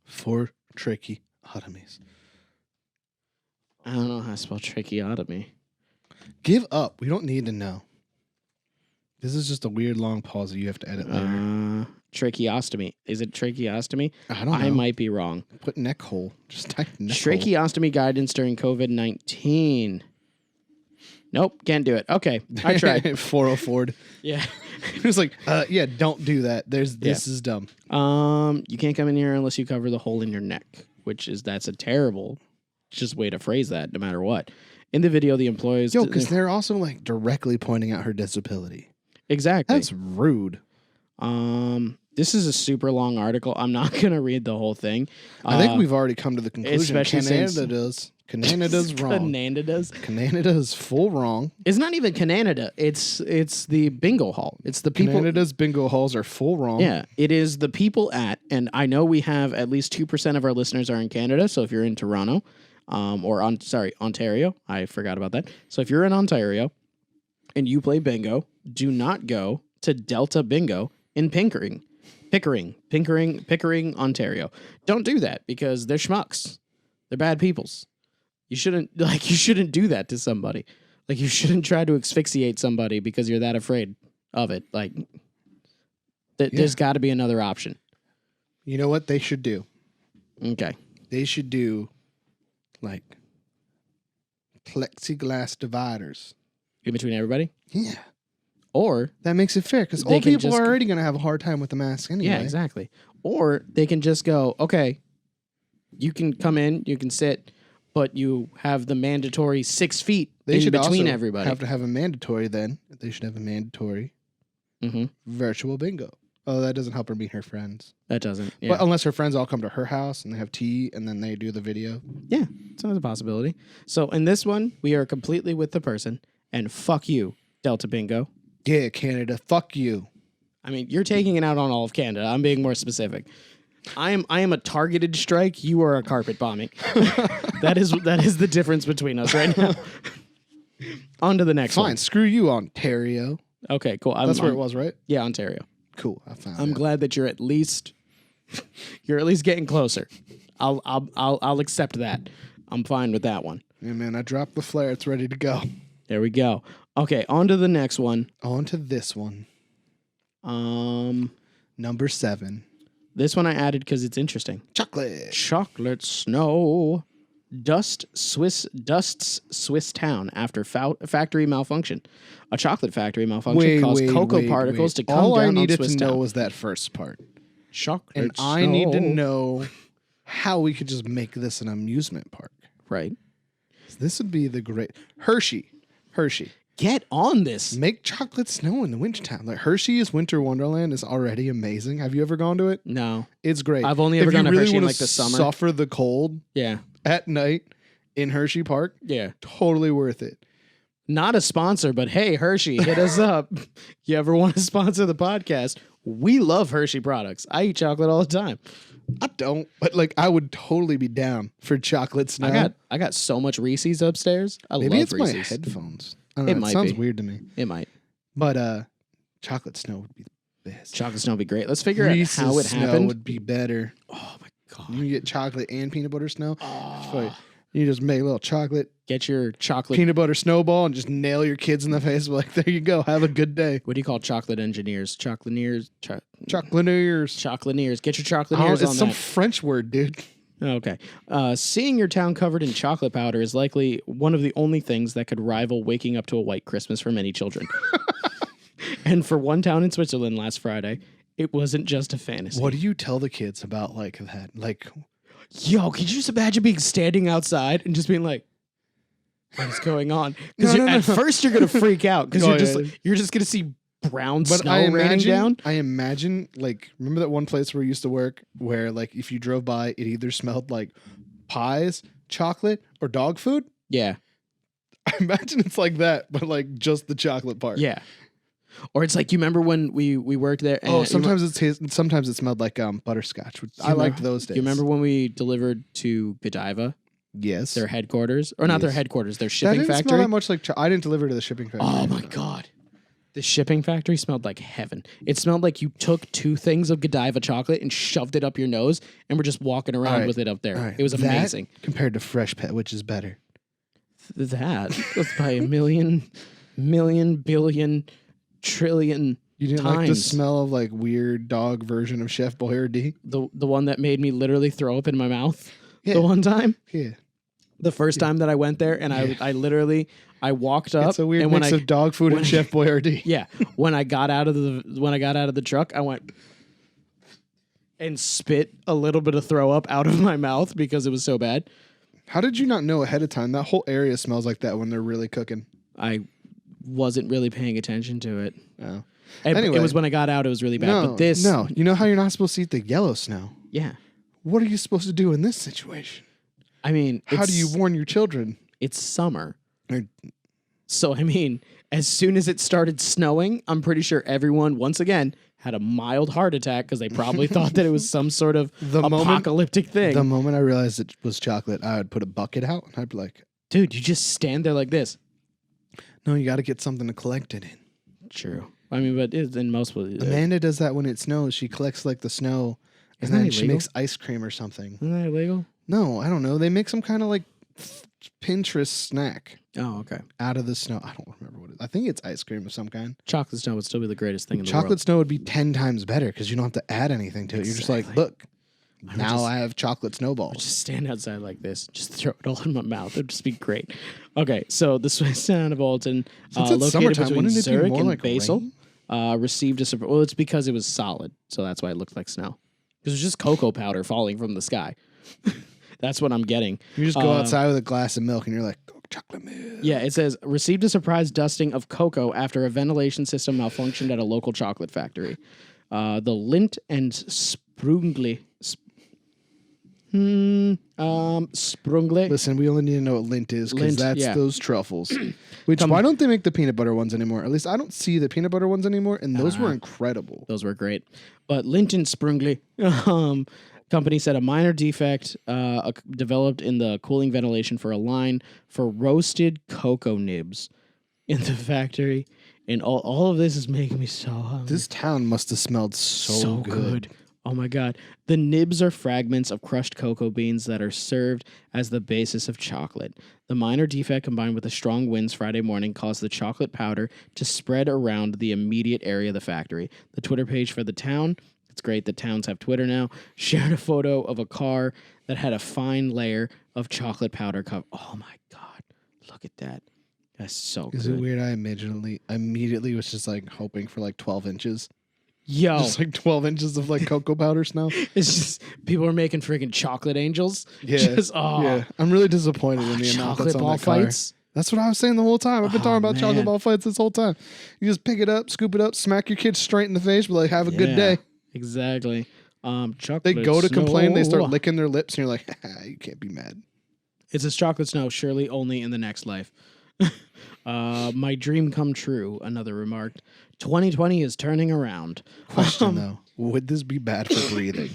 For tracheotomies. I don't know how to spell tracheotomy. Give up. We don't need to know. This is just a weird long pause that you have to edit later. Tracheostomy. Is it tracheostomy? I don't know. I might be wrong. Put neck hole. Just type neck hole. Tracheostomy guidance during COVID-19. Nope, can't do it. Okay, I tried. 404. Yeah. It was like, yeah, don't do that. This is dumb. You can't come in here unless you cover the hole in your neck, that's a terrible just way to phrase that, no matter what. In the video, the employees... Because they're also like directly pointing out her disability. Exactly. That's rude. This is a super long article. I'm not going to read the whole thing. I think we've already come to the conclusion especially Canada's wrong. Canada's full wrong. It's not even Canada. It's the bingo hall. It's the people. Canada's bingo halls are full wrong. Yeah, it is the people at, and I know we have at least 2% of our listeners are in Canada. So if you're in Toronto, Ontario, I forgot about that. So if you're in Ontario and you play bingo, do not go to Delta Bingo in Pickering, Ontario. Don't do that because they're schmucks. They're bad peoples. You shouldn't do that to somebody. Like, you shouldn't try to asphyxiate somebody because you're that afraid of it. Like, there's got to be another option. You know what they should do? Okay. They should do, like, plexiglass dividers. In between everybody? Yeah. Or... That makes it fair because old people are already going to have a hard time with the mask anyway. Yeah, exactly. Or they can just go, okay, you can come in, you can sit... but you have the mandatory 6 feet They in should between also everybody. have to have a mandatory then. They should have a mandatory virtual bingo. Oh, that doesn't help her meet her friends. That doesn't. Yeah. But unless her friends all come to her house and they have tea and then they do the video. Yeah, it's always a possibility. So in this one, we are completely with the person, and fuck you, Delta Bingo. Yeah, Canada, fuck you. I mean, you're taking it out on all of Canada. I'm being more specific. I am a targeted strike. You are a carpet bombing. that is the difference between us right now. On to the next one. Fine, screw you, Ontario. Okay, cool. That's where it was, right? Yeah, Ontario. Cool, I found it. I'm glad that you're at least getting closer. I'll accept that. I'm fine with that one. Yeah, man, I dropped the flare. It's ready to go. There we go. Okay, on to the next one. On to this one. Number 7. This one I added because it's interesting. Chocolate snow. Dusts Swiss town after factory malfunction. A chocolate factory malfunction caused cocoa particles to come All down I needed on Swiss to town. know was that first part. Chocolate And snow. I need to know how we could just make this an amusement park. Right. This would be the great... Hershey. Get on this. Make chocolate snow in the wintertime. Like Hershey's Winter Wonderland is already amazing. Have you ever gone to it? No. It's great. I've only ever gone to Hershey in like the If you summer. suffer the cold Yeah. at night in Hershey Park, Yeah. totally worth it. Not a sponsor, but hey, Hershey, hit us up. You ever want to sponsor the podcast? We love Hershey products. I eat chocolate all the time. I don't, but like I would totally be down for chocolate snow. I got so much Reese's upstairs. Maybe love it's Reese's. my headphones. I don't know, It might sounds be. weird to me. It might. But chocolate snow would be the best. Chocolate snow would be great. Let's figure Reese's out how it snow happened. would be better. Oh my god. You can get chocolate and peanut butter snow. Oh. You just make a little chocolate Get your chocolate. peanut butter snowball and just nail your kids in the face. Like, there you go. Have a good day. What do you call chocolate engineers? Chocolatineers. Chocolatiers. Chocolatineers. Get your Oh, chocolatineers it's on some that. French word, dude. Okay. Seeing your town covered in chocolate powder is likely one of the only things that could rival waking up to a white Christmas for many children. And for one town in Switzerland last Friday, it wasn't just a fantasy. What do you tell the kids about like that? Like, Yo, could you just imagine being standing outside and just being like, what is going on? Because at first you're gonna freak out because you're just gonna see brown snow raining down. I imagine, like, remember that one place where we used to work where, like, if you drove by, it either smelled like pies, chocolate, or dog food? Yeah. I imagine it's like that, but like just the chocolate part. Yeah. Or it's like, you remember when we worked there? And sometimes sometimes it smelled like butterscotch. Which I liked those days. You remember when we delivered to Godiva, Yes. their headquarters, or not their headquarters, their That shipping didn't factory? smell that much like I didn't deliver to the shipping factory. Oh my god. The shipping factory smelled like heaven. It smelled like you took 2 things of Godiva chocolate and shoved it up your nose and were just walking around Alright. with it up there. All right. It was That amazing. compared to Fresh Pet, which is better. That was by a million, billion, trillion You didn't times. like the smell of like weird dog version of Chef Boyardee? The one that made me literally throw up in my mouth Yeah. the one time. Yeah. The first time that I went there, and I literally walked up. It's a weird and mix of dog food and Chef Boyardee. Yeah, when I got out of the truck, I went and spit a little bit of throw up out of my mouth because it was so bad. How did you not know ahead of time? That whole area smells like that when they're really cooking. I wasn't really paying attention to it. Oh. It was when I got out, it was really bad. No, but this, no. You know how you're not supposed to eat the yellow snow? yeah. What are you supposed to do in this situation? I mean, How do you warn your children? It's summer. Or- So, I mean, as soon as it started snowing, I'm pretty sure everyone, once again, had a mild heart attack because they probably thought that it was some sort of apocalyptic thing. The moment I realized it was chocolate, I would put a bucket out and I'd be like, Dude, you just stand there like this. no, you got to get something to collect it in. True. I mean, but in most... Amanda does that when it snows. She collects like the snow and Isn't that then she illegal? makes ice cream or something. Isn't that illegal? No, I don't know. They make some kind of like Pinterest snack Oh, okay. out of the snow. I don't remember what it is. I think it's ice cream of some kind. Chocolate snow would still be the greatest thing in the Chocolate world. snow would be 10 times better because you don't have to add anything to it. You're just like, Exactly. look, now I have chocolate snowballs. Just stand outside like this. Just throw it all in my mouth. It'd just be great. Okay, so the Swiss town of Alton, Since it's located summertime, between wouldn't it be Zurich more and like Basel, rain? received a surprise. Well, it's because it was solid, so that's why it looked like snow. It was just cocoa powder falling from the sky. That's what I'm getting. You just go outside with a glass of milk and you're like, oh, chocolate milk. Yeah, it says, received a surprise dusting of cocoa after a ventilation system malfunctioned at a local chocolate factory. The Lindt and Sprungli. Sprungli. Listen, we only need to know what Lindt is because Lindt, that's those truffles. Which, why don't they make the peanut butter ones anymore? At least I don't see the peanut butter ones anymore, and those were incredible. Those were great. But Lindt and Sprungli, company said a minor defect developed in the cooling ventilation for a line for roasted cocoa nibs in the factory. And all of this is making me so hungry. This town must have smelled so good. Oh my God. The nibs are fragments of crushed cocoa beans that are served as the basis of chocolate. The minor defect combined with the strong winds Friday morning caused the chocolate powder to spread around the immediate area of the factory. The Twitter page for the town, it's great that towns have Twitter now, shared a photo of a car that had a fine layer of chocolate powder cover. Oh my God. Look at that. That's so good. Is it weird? I immediately was just like hoping for like 12 inches. Yo. Just like 12 inches of like cocoa powder snow. It's just people are making freaking chocolate angels. Yeah. Yeah. I'm really disappointed in the amount that's on ball that car. fights. That's what I was saying the whole time. I've been talking about chocolate man. ball fights this whole time. You just pick it up, scoop it up, smack your kids straight in the face, be like, have a good day. Exactly. Chocolate They go to snow. complain, they start licking their lips, and you're like, you can't be mad. It's a chocolate snow, surely only in the next life. My dream come true, another remarked. 2020 is turning around. Question though, would this be bad for breathing?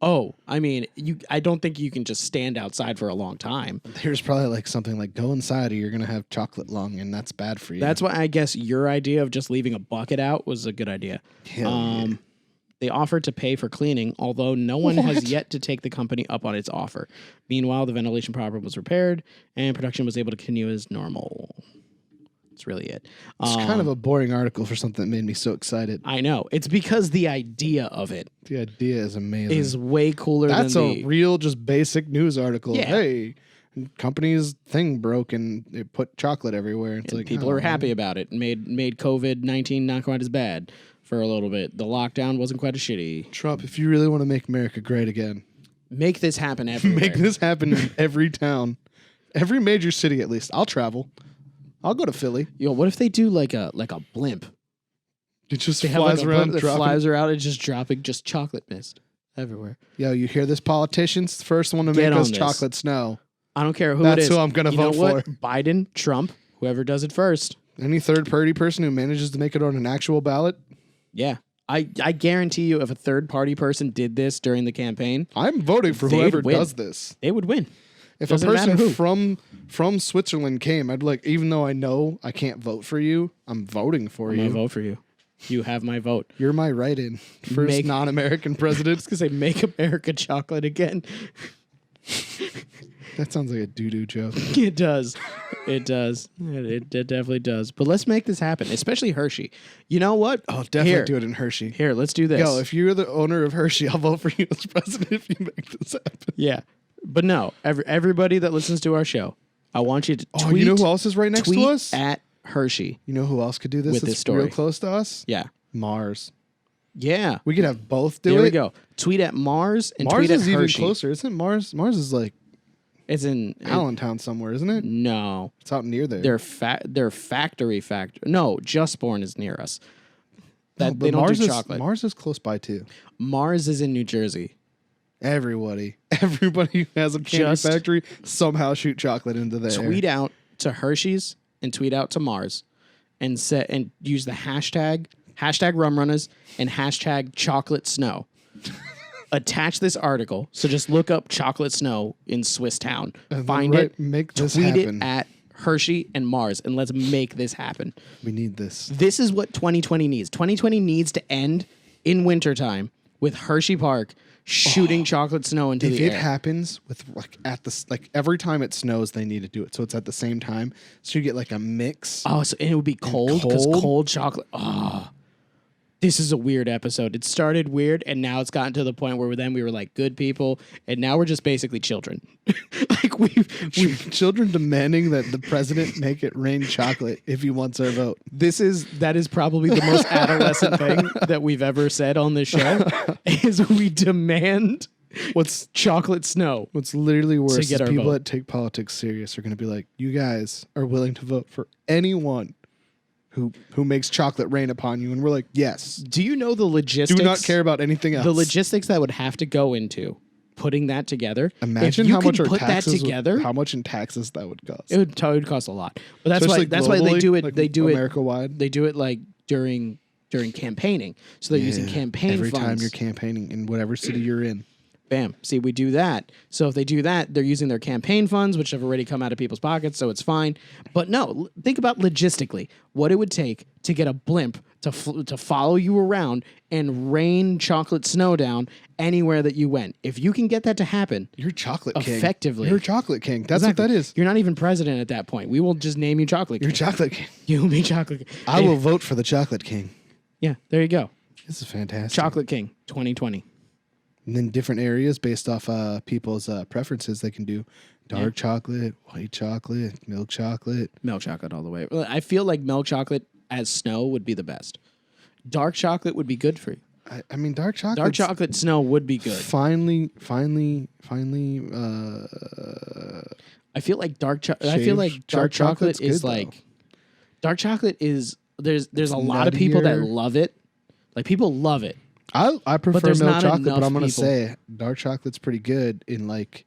Oh, I mean, I don't think you can just stand outside for a long time. There's probably like something like go inside or you're going to have chocolate lung and that's bad for you. That's why I guess your idea of just leaving a bucket out was a good idea. Hell yeah. They offered to pay for cleaning, although no one has yet to take the company up on its offer. Meanwhile, the ventilation problem was repaired and production was able to continue as normal. That's really it. It's kind of a boring article for something that made me so excited. I know. It's because the idea of it The idea is amazing. is way cooler That's than a real, just basic news article. Yeah. Hey, company's thing broke and it put chocolate everywhere. It's like people are happy about it. Made COVID-19 not quite as bad for a little bit. The lockdown wasn't quite as shitty. Trump, if you really want to make America great again, Make this happen everywhere. make this happen in every town, every major city at least. I'll travel. I'll go to Philly. Yo, what if they do like a blimp? It just They have flies like a around blimp that dropping. flies around and just dropping just chocolate mist everywhere. Yo, you hear this? Politicians, the first one to Get make on us this. chocolate snow. I don't care who That's it is. who I'm gonna You know vote what? Biden, Trump, whoever does it first. Any third-party person who manages to make it on an actual ballot, Yeah. I guarantee you if a third-party person did this during the campaign, I'm voting for They'd whoever win. does this. they would win. If Doesn't a person matter who. from Switzerland came, I'd be like, even though I know I can't vote for you, I'm voting for I'm going you. to vote for you. You have my vote. You're my write-in. First Make- non-American I president. was going to say, make America chocolate again. That sounds like a doo-doo joke. It does. It does. It definitely does. But let's make this happen, especially Hershey. You know what? I'll definitely Here. do it in Hershey. Here, let's do this. Yo, if you're the owner of Hershey, I'll vote for you as president if you make this happen. Yeah. But no, everybody that listens to our show, I want you to tweet. Oh, you know who else is right next tweet to us? at Hershey. You know who else could do this? With that's this story. real close to us? Yeah. Mars. Yeah. We could have both do There it. we go. Tweet at Mars and Mars tweet at is even Hershey. closer, isn't Mars? Mars is like It's in Allentown somewhere, isn't it? No. It's out near there. Their factory. No, Just Born is near us. That but they don't Mars do is, chocolate. Mars is close by too. Mars is in New Jersey. Everybody who has a candy Just factory somehow shoot chocolate into the air. Tweet out to Hershey's and tweet out to Mars and use the hashtag Rum Runnas and hashtag chocolate snow. Attach this article. So just look up chocolate snow in Swiss town. And then Find it. Make this Tweet happen. it at Hershey and Mars and let's make this happen. We need this. This is what 2020 needs. 2020 needs to end in wintertime with Hershey Park shooting chocolate snow into If the it air. happens with every time it snows, they need to do it. So it's at the same time. So you get like a mix. Oh, so and it would be cold because cold? cold chocolate. Oh, this is a weird episode. It started weird, and now it's gotten to the point where then we were like good people, and now we're just basically children. Like we've Children demanding that the president make it rain chocolate if he wants our vote. that is probably the most adolescent thing that we've ever said on this show is we demand What's chocolate snow. What's literally worse is get our people vote. that take politics serious are going to be like, you guys are willing to vote for anyone who makes chocolate rain upon you. And we're like, yes. Do you know the logistics? Do not care about anything else. The logistics that would have to go into putting that together. Imagine if you how much could our put taxes that together. how much in taxes that would cost. It would cost a lot. But that's Especially why they globally, do it. like They do it America-wide. They do it like during campaigning. So they're using campaign every funds. time you're campaigning in whatever city you're in. Bam. See, we do that. So if they do that, they're using their campaign funds, which have already come out of people's pockets, so it's fine. But no, think about logistically what it would take to get a blimp to follow you around and rain chocolate snow down anywhere that you went. If you can get that to happen, You're chocolate king. Effectively. You're chocolate king. That's exactly. what that is. You're not even president at that point. We will just name you chocolate king. You're chocolate king. You'll be chocolate king. I will vote for the chocolate king. Yeah, there you go. This is fantastic. Chocolate king 2020. And then different areas based off people's preferences. They can do dark chocolate, white chocolate, milk chocolate. Milk chocolate all the way. I feel like milk chocolate as snow would be the best. Dark chocolate would be good for you. I mean, dark chocolate. Dark chocolate snow would be good. Finally. I feel like dark chocolate. I Shaved feel like dark chocolate chocolate's is good, like dark chocolate is there's It's a lot of people that nuttier. love it. Like people love it. I prefer there's milk not chocolate, but enough I'm gonna people. say dark chocolate's pretty good in like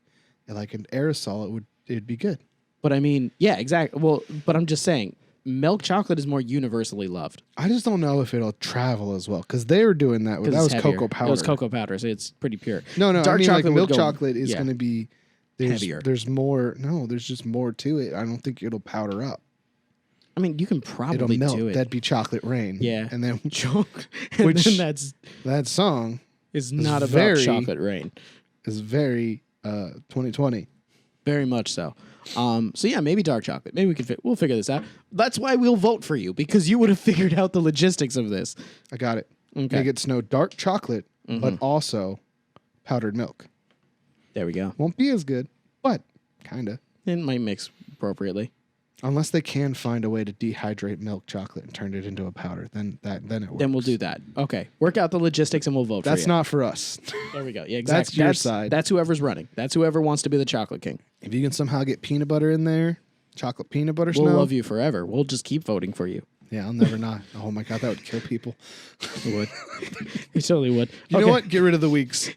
an aerosol. It'd be good. But I mean, yeah, exactly. Well, but I'm just saying, milk chocolate is more universally loved. I just don't know if it'll travel as well because they were doing that. 'Cause That was it's heavier. cocoa powder. It was cocoa powder, so it's pretty pure. No, I Dark mean like chocolate would milk go- chocolate is yeah. going to be Heavier. There's more. No, there's just more to it. I don't think it'll powder up. I mean, you can It'll probably melt. do it. That'd be chocolate rain. Yeah. and then and which- then that's that song is not about very- chocolate rain. is very 2020. Very much so. So yeah, maybe dark chocolate. Maybe we'll figure this out. That's why we'll vote for you because you would have figured out the logistics of this. I got it. Okay. Make it snow dark chocolate, but also powdered milk. There we go. Won't be as good, but kinda. It might mix appropriately. Unless they can find a way to dehydrate milk chocolate and turn it into a powder, then it works. Then we'll do that. Okay. Work out the logistics and we'll vote That's for you. not for us. There we go. Yeah, That's exactly. your side. That's whoever's running. That's whoever wants to be the chocolate king. If you can somehow get peanut butter in there, chocolate peanut butter We'll snow. love you forever. We'll just keep voting for you. Yeah, I'll never not. Oh my god, that would kill people. It would. It totally would. You know what? Get rid of the weeks.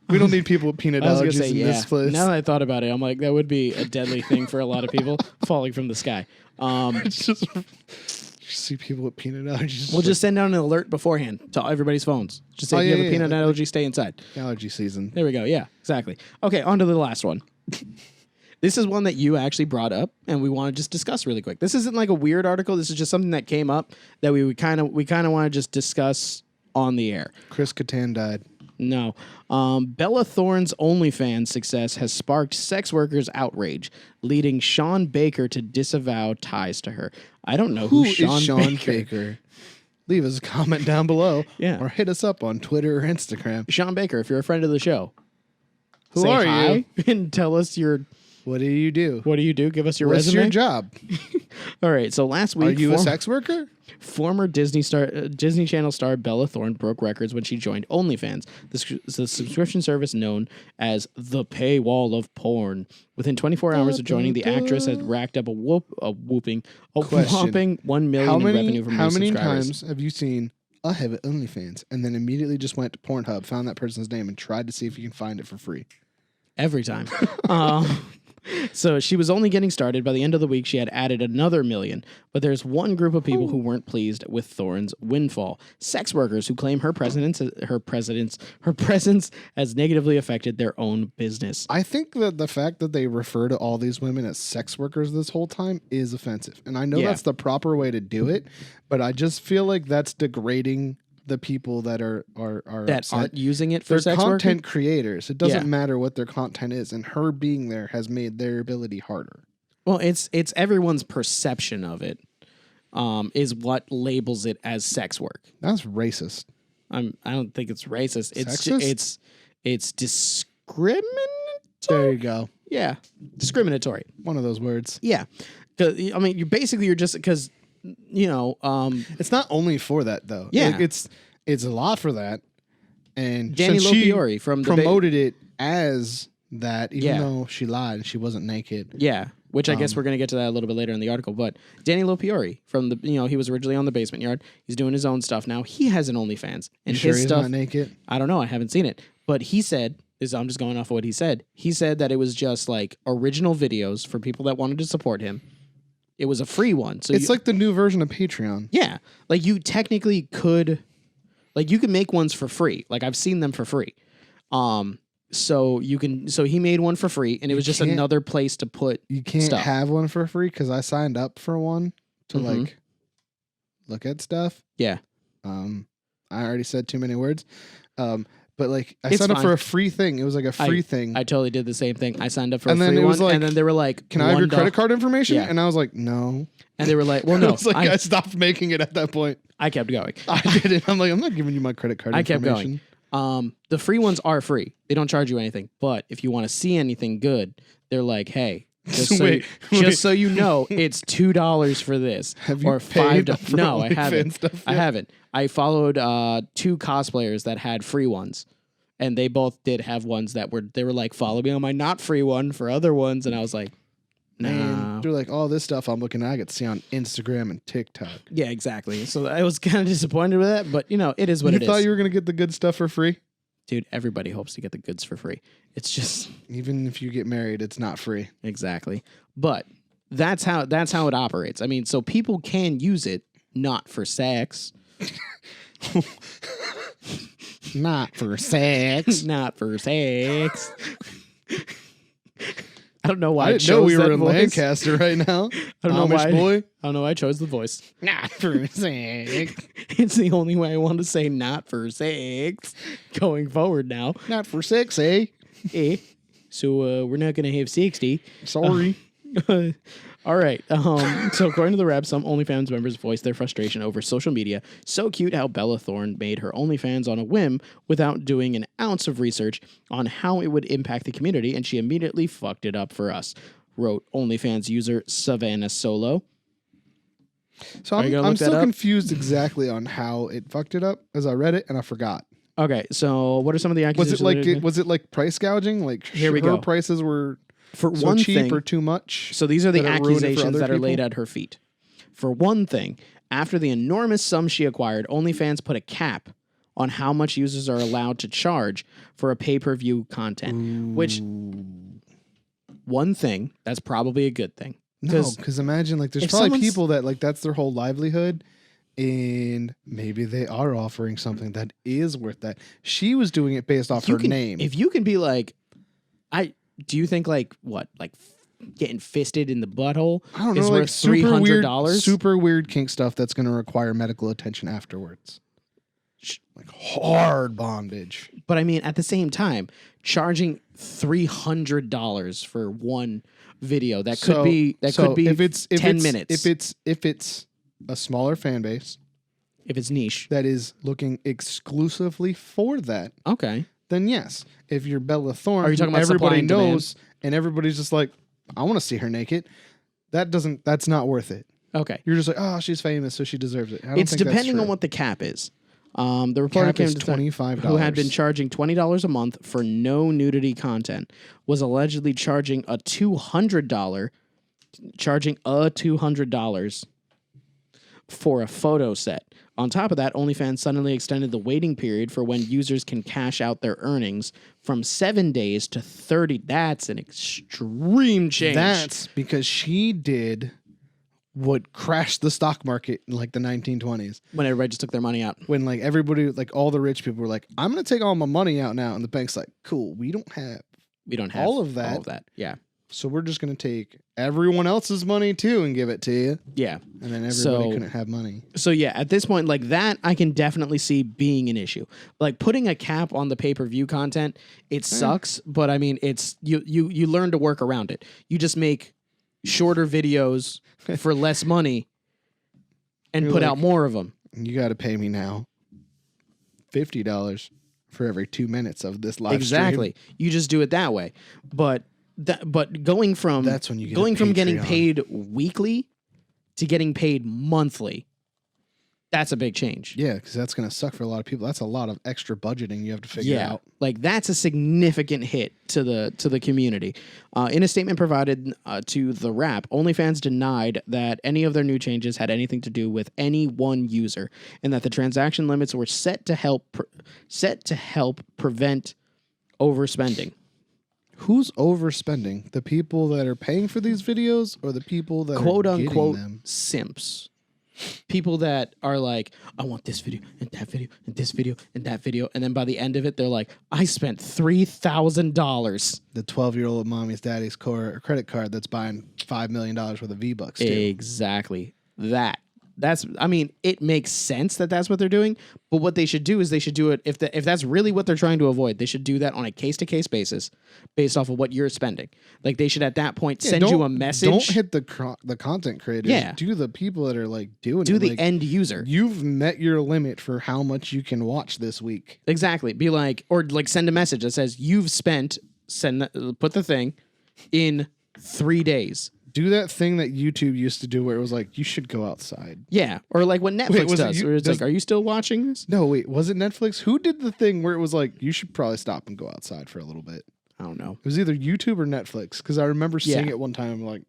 We don't need people with peanut I was allergies gonna say, in yeah. this place. Now that I thought about it, I'm like, that would be a deadly thing for a lot of people falling from the sky. It's just you see people with peanut allergies. We'll just send out an alert beforehand to everybody's phones. Just say, Oh, if you yeah, have a yeah, peanut yeah. allergy, stay inside. allergy season. There we go. Yeah, exactly. Okay, on to the last one. This is one that you actually brought up, and we want to just discuss really quick. This isn't like a weird article. This is just something that came up that we kind of want to just discuss on the air. Chris Kattan died. No. Bella Thorne's OnlyFans success has sparked sex workers' outrage, leading Sean Baker to disavow ties to her. I don't know Who who is Sean, Sean Baker. Baker? Leave us a comment down below. Yeah. Or hit us up on Twitter or Instagram. Sean Baker, if you're a friend of the show, Who say are hi you? and tell us What do you do? what do you do? Give us your What's resume. your job? All right. So last Are week, you a sex worker? former Disney Channel star Bella Thorne broke records when she joined OnlyFans, the subscription service known as the paywall of porn. Within 24 hours of joining, the actress had racked up a Question. whopping $1 million in revenue from How new many subscribers. times have you seen I have it OnlyFans and then immediately just went to Pornhub, found that person's name, and tried to see if you can find it for free? Every time. So she was only getting started. By the end of the week, she had added another million. But there's one group of people who weren't pleased with Thorne's windfall: sex workers who claim her presence has negatively affected their own business. I think that the fact that they refer to all these women as sex workers this whole time is offensive. And I know Yeah. that's the proper way to do it, but I just feel like that's degrading the people that are That upset. aren't using it for They're sex content work. creators. It doesn't Yeah. matter what their content is, and her being there has made their ability harder. Well, it's everyone's perception of it is what labels it as sex work. That's racist. I don't think it's racist. Sexist? It's discriminatory. There you go. Yeah, discriminatory. One of those words. Yeah, 'cause, I mean, you're just because It's not only for that though. Yeah. Like, it's a lot for that, And Danny since she Lopiori from the promoted it as that, even though she lied and she wasn't naked. Yeah, which I guess we're going to get to that a little bit later in the article. But Danny Lopiori from the, he was originally on the Basement Yard. He's doing his own stuff now. He has an OnlyFans. And Sure his he's stuff, not naked? I don't know. I haven't seen it. But he said, I'm just going off of what he said. He said that it was just like original videos for people that wanted to support him. It was a free one. So it's like the new version of Patreon. Yeah. Like you technically could, like you can make ones for free. Like I've seen them for free. So he made one for free and it was just another place to put You can't stuff. have one for free because I signed up for one to like look at stuff. Yeah. I already said too many words. But like I It's signed up fine. for a free thing. It was like a free thing. I totally did the same thing. I signed up for And a then free it was one like, and then they were like, Can I have your credit card information? Yeah. And I was like, no. And they were like, well, no. I was like, I stopped making it at that point. I kept going. I didn't. I'm like, I'm not giving you my credit card I kept information. going. The free ones are free. They don't charge you anything. But if you want to see anything good, they're like, hey, just so you know, it's $2 for this. Have you or paid $5. for No, I OnlyFans haven't. stuff I yet? haven't. I followed 2 cosplayers that had free ones. And they both did have ones that were like, follow me on my not free one for other ones. And I was like, nah. Man, they're like, all this stuff I'm looking at, I get to see on Instagram and TikTok. Yeah, exactly. So I was kind of disappointed with that, but it is what You it is. thought you were going to get the good stuff for free? Dude, everybody hopes to get the goods for free. It's just Even if you get married, it's not free. exactly. But that's how it operates. I mean, so people can use it not for sex. Not for sex. Not for sex. I don't know why I didn't know we were in voice. Lancaster right now. I don't know Amish why. boy. I don't know why I chose the voice. Not for sex. It's the only way I want to say not for sex going forward now. Not for sex, eh? Eh. So we're not going to have 60. Sorry. All right. So according to the rap, some OnlyFans members voiced their frustration over social media. So cute how Bella Thorne made her OnlyFans on a whim without doing an ounce of research on how it would impact the community, and she immediately fucked it up for us, wrote OnlyFans user Savannah Solo. So Are you gonna I'm look that still up? confused exactly on how it fucked it up as I read it and I forgot. Okay, so what are some of the accusations? Was it like price gouging? Like Here we her go. prices were For so one cheap thing, or too much? so these are the that it ruined it for accusations other that are laid people? at her feet. For one thing, after the enormous sum she acquired, OnlyFans put a cap on how much users are allowed to charge for a pay-per-view content, which one thing, that's probably a good thing. No, because imagine like there's if probably someone's- people that like that's their whole livelihood, and maybe they are offering something that is worth that. She was doing it based off her name. If you can be like, do you think like what, like getting fisted in the butthole I don't know, is like worth $300? super weird kink stuff that's going to require medical attention afterwards, like hard bondage. But I mean, at the same time, charging $300 for one video that could be if it's 10 minutes. If it's a smaller fan base if it's niche. that is looking exclusively for that, Okay. then yes. If you're Bella Thorne, Are you talking who about supply everybody and demand? knows, and everybody's just like, I want to see her naked. That's not worth it. Okay. You're just like, oh, she's famous, so she deserves it. I don't It's think that's depending true. on what the cap is. The reporter Cap came is to $25. who had been charging $20 a month for no nudity content, was allegedly charging a $200 for a photo set. On top of that, OnlyFans suddenly extended the waiting period for when users can cash out their earnings from 7 days to 30. That's an extreme change. That's because she did what crashed the stock market in like the 1920s. when everybody just took their money out. When like everybody, like all the rich people were like, I'm going to take all my money out now. And the bank's like, cool, we don't have. We don't have All of that. All of that. Yeah. So we're just going to take everyone else's money too and give it to you. Yeah. And then everybody So- couldn't have money. So yeah, at this point, like that, I can definitely see being an issue. Like putting a cap on the pay-per-view content, it sucks, but I mean, it's you learn to work around it. You just make shorter videos for less money and You're put like- out more of them. You got to pay me now $50 for every 2 minutes of this live Exactly. stream. You just do it that way. But going from That's when you get going a from getting Patreon. paid weekly to getting paid monthly That's a big change. Yeah, because that's going to suck for a lot of people. That's a lot of extra budgeting you have to figure out. Like that's a significant hit to the community. In a statement provided to The Wrap, OnlyFans denied that any of their new changes had anything to do with any one user, and that the transaction limits were set to help prevent overspending. Who's overspending? The people that are paying for these videos, or the people that quote are unquote getting them? simps? People that are like, I want this video and that video and this video and that video, and then by the end of it, they're like, I spent $3,000. The 12-year-old mommy's daddy's credit card that's buying $5 million worth of V-Bucks too. Exactly. I mean, it makes sense that that's what they're doing, but what they should do is they should do it if that's really what they're trying to avoid. They should do that on a case-to-case basis based off of what you're spending. Like they should at that point send you a message. Don't hit the content creators. Yeah. Do the people that are like doing do it. the like, end user. You've met your limit for how much you can watch this week. Exactly. Be like, or like send a message that says you've spent, put the thing in 3 days. Do that thing that YouTube used to do where it was like, you should go outside. Yeah. Or like what Netflix does. Where it's like, are you still watching this? No, wait. Was it Netflix? Who did the thing where it was like, you should probably stop and go outside for a little bit? I don't know. It was either YouTube or Netflix. Because I remember seeing it one time. Like,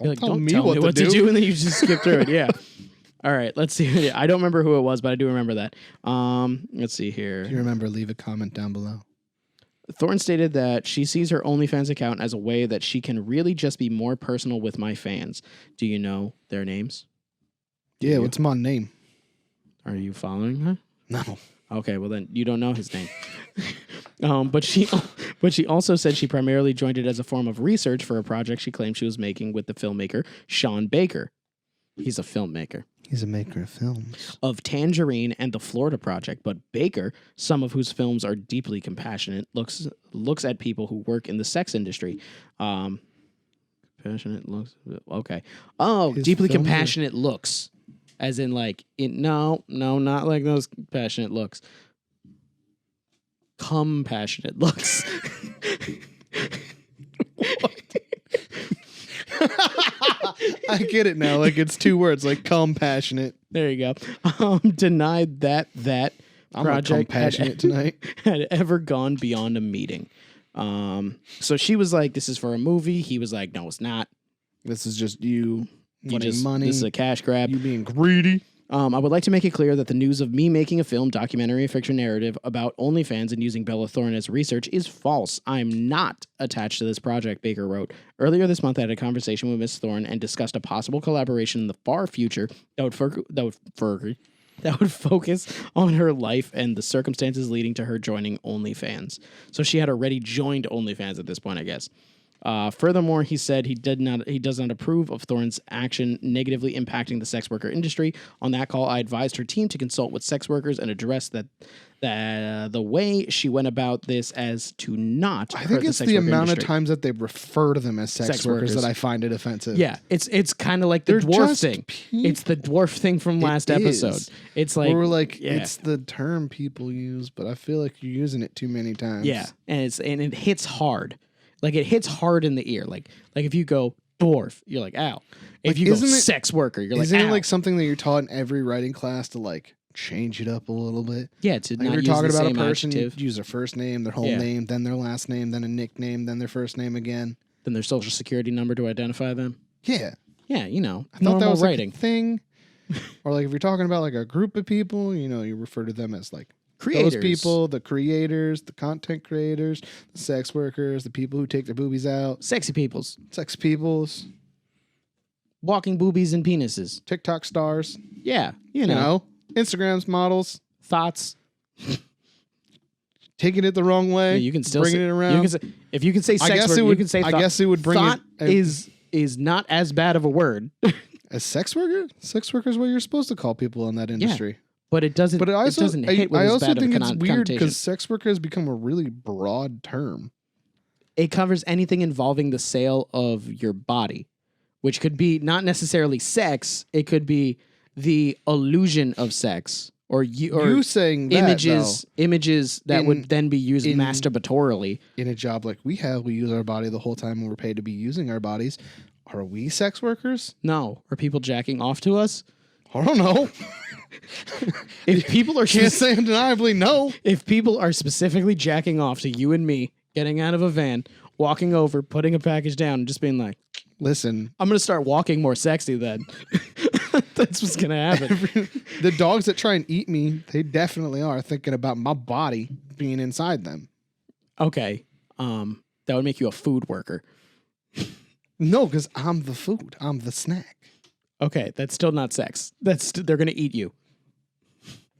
don't tell me what to do. And then you just skip through it. Yeah. All right. Let's see. I don't remember who it was, but I do remember that. Let's see here. If you remember, leave a comment down below. Thorne stated that she sees her OnlyFans account as a way that she can really just be more personal with my fans. Do you know their names? Yeah, what's my name? Are you following her? No. Okay, well then you don't know his name. But she also said she primarily joined it as a form of research for a project she claimed she was making with the filmmaker Sean Baker. He's a filmmaker. He's a maker of films. Of Tangerine and the Florida Project, but Baker, some of whose films are deeply compassionate, looks at people who work in the sex industry. Compassionate looks. Okay. Oh, his deeply compassionate looks. As in like, no, not like those passionate looks. Compassionate looks. I get it now. Like it's two words, like compassionate. There you go. Denied that project had ever gone beyond a meeting. So she was like, "This is for a movie." He was like, "No, it's not. This is just you wanting money. This is a cash grab. You being greedy." I would like to make it clear that the news of me making a film, documentary, fiction narrative about OnlyFans and using Bella Thorne as research is false. I'm not attached to this project, Baker wrote. Earlier this month, I had a conversation with Miss Thorne and discussed a possible collaboration in the far future that would focus on her life and the circumstances leading to her joining OnlyFans. So she had already joined OnlyFans at this point, I guess. Furthermore, he said he does not approve of Thorne's action negatively impacting the sex worker industry. On that call, I advised her team to consult with sex workers and address that the way she went about this as to not. I think it's the amount of times that they refer to them as sex workers that I find it offensive. Yeah, it's kind of like the dwarf thing. It's the dwarf thing from last episode. It's like we're like it's the term people use, but I feel like you're using it too many times. Yeah, and it hits hard. Like it hits hard in the ear. Like if you go dwarf, you're like, ow. If you go sex worker, you're like, isn't ow. it like something that you're taught in every writing class to like change it up a little bit? Yeah, to like not you're use talking the about same a person, adjective. use their first name, their whole name, then their last name, then a nickname, then their first name again, then their social security number to identify them. Yeah, yeah, you know, I thought that was writing like a thing. Or like if you're talking about like a group of people, you know, you refer to them as like creators. Those people, the creators, the content creators, the sex workers, the people who take their boobies out. Sexy peoples. Sex peoples. Walking boobies and penises. TikTok stars. Yeah, you know. Instagram's models. Thoughts. Taking it the wrong way. Yeah, you can still bringing it around. If you can say sex worker, you can say thought. I guess it would bring thought it. is not as bad of a word. A sex worker? Sex worker is what you're supposed to call people in that industry. Yeah. But it doesn't. But it doesn't hit with I as also bad think of a it's weird because sex worker has become a really broad term. It covers anything involving the sale of your body, which could be not necessarily sex. It could be the illusion of sex, or you saying that, images that would then be used masturbatorily in a job like we have. We use our body the whole time, and we're paid to be using our bodies. Are we sex workers? No. Are people jacking off to us? I don't know. If people are Can't say undeniably no. if people are specifically jacking off to you and me getting out of a van, walking over, putting a package down, and just being like, listen, I'm going to start walking more sexy then. That's what's going to happen. The dogs that try and eat me, they definitely are thinking about my body being inside them. Okay. That would make you a food worker. No, because I'm the food. I'm the snack. Okay, that's still not sex. They're going to eat you.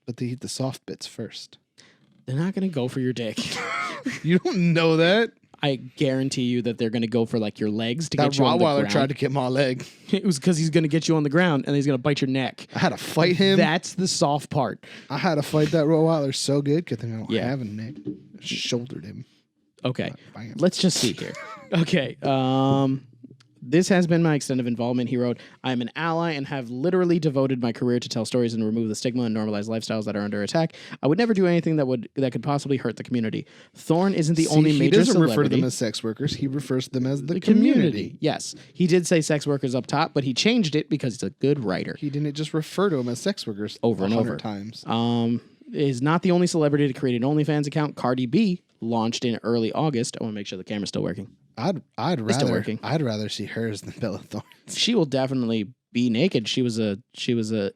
But they eat the soft bits first. They're not going to go for your dick. You don't know that. I guarantee you that they're going to go for like your legs to That get you on the ground. Rottweiler tried to get my leg. It was because he's going to get you on the ground and he's going to bite your neck. I had to fight him. That's the soft part. I had to fight that Rottweiler so good because I don't Yeah. have a neck. Shouldered him. Okay, Bam. let's just see here. Okay, this has been my extent of involvement. He wrote, I am an ally and have literally devoted my career to tell stories and remove the stigma and normalize lifestyles that are under attack. I would never do anything that could possibly hurt the community. Thorne isn't the only major He doesn't celebrity. refer to them as sex workers. He refers to them as the community. Yes, he did say sex workers up top, but he changed it because he's a good writer. He didn't just refer to them as sex workers Over and 100 over. times. Is not the only celebrity to create an OnlyFans account. Cardi B launched in early August. I want to make sure the camera's still working. I'd still working. I'd rather see hers than Bella Thorne. She will definitely be naked. She was a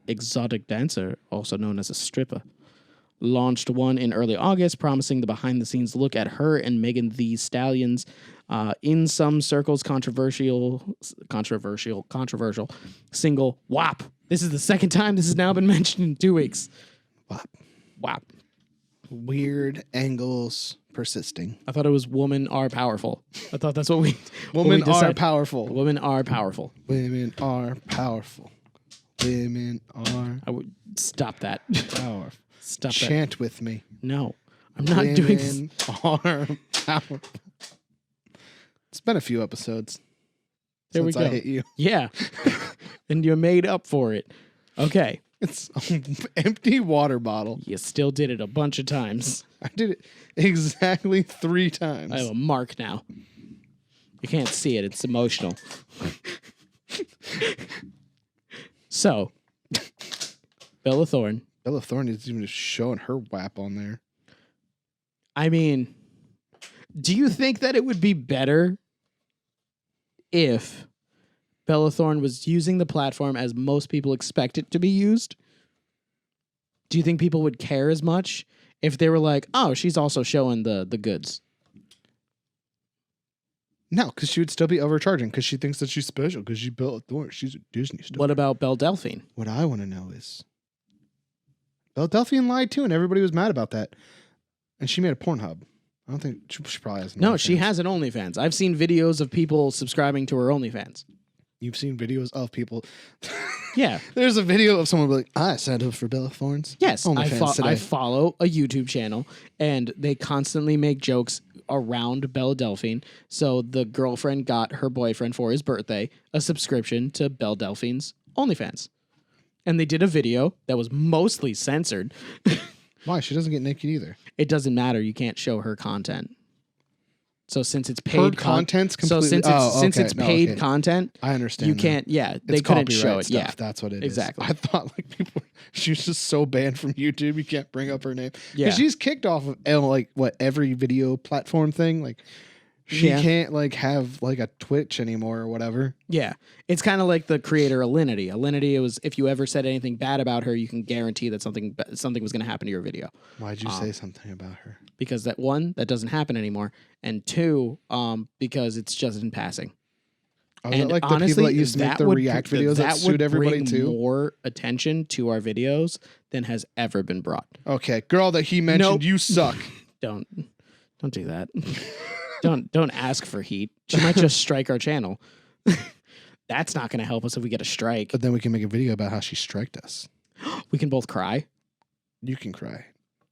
exotic dancer, also known as a stripper. Launched one in early August, promising the behind-the-scenes look at her and Megan Thee Stallion's in some circles controversial single WAP. This is the second time this has now been mentioned in 2 weeks. WAP. Weird angles persisting. I thought it was women are powerful. I thought that's what we Women what we are decided. powerful. Women are powerful. Women are powerful. Women are I would stop that. powerful. Stop that. Chant with me. No, I'm not doing this. Women are powerful. It's been a few episodes There we since go. I hit you. Yeah. And you made up for it. Okay. It's an empty water bottle. You still did it a bunch of times. I did it exactly 3 times. I have a mark now. You can't see it. It's emotional. So, Bella Thorne. Bella Thorne is even showing her WAP on there. I mean, do you think that it would be better if Bella Thorne was using the platform as most people expect it to be used? Do you think people would care as much if they were like, oh, she's also showing the goods? No, because she would still be overcharging because she thinks that she's special because she Bella Thorne. She's a Disney star. What about Belle Delphine? What I want to know is Belle Delphine lied too, and everybody was mad about that. And she made a Pornhub. I don't think she probably has. No, she has an OnlyFans. I've seen videos of people subscribing to her OnlyFans. You've seen videos of people. Yeah. There's a video of someone like, I signed up for Bella Thorne's. Yes, OnlyFans today. I follow a YouTube channel, and they constantly make jokes around Belle Delphine. So the girlfriend got her boyfriend for his birthday a subscription to Belle Delphine's OnlyFans. And they did a video that was mostly censored. Why? She doesn't get naked either. It doesn't matter. You can't show her content. So since it's paid content's completely. since it's paid content, I understand. you that. can't. Yeah, they It's couldn't show copyright it. stuff. Yeah, That's what it is. Exactly. I thought like people. She was just so banned from YouTube. You can't bring up her name. Yeah. Because she's kicked off of like what every video platform thing. Like she can't like have like a Twitch anymore or whatever. Yeah, it's kind of like the creator Alinity. Alinity, it was if you ever said anything bad about her, you can guarantee that something was going to happen to your video. Why'd you say something about her? Because that doesn't happen anymore, and 2, because it's just in passing. Oh, And like honestly, the people that used to make the React videos that sued everybody bring too. more attention to our videos than has ever been brought. Okay, girl that he mentioned, Nope. you suck. Don't do that. Don't ask for heat. She might just strike our channel. That's not going to help us if we get a strike. But then we can make a video about how she striked us. We can both cry. You can cry.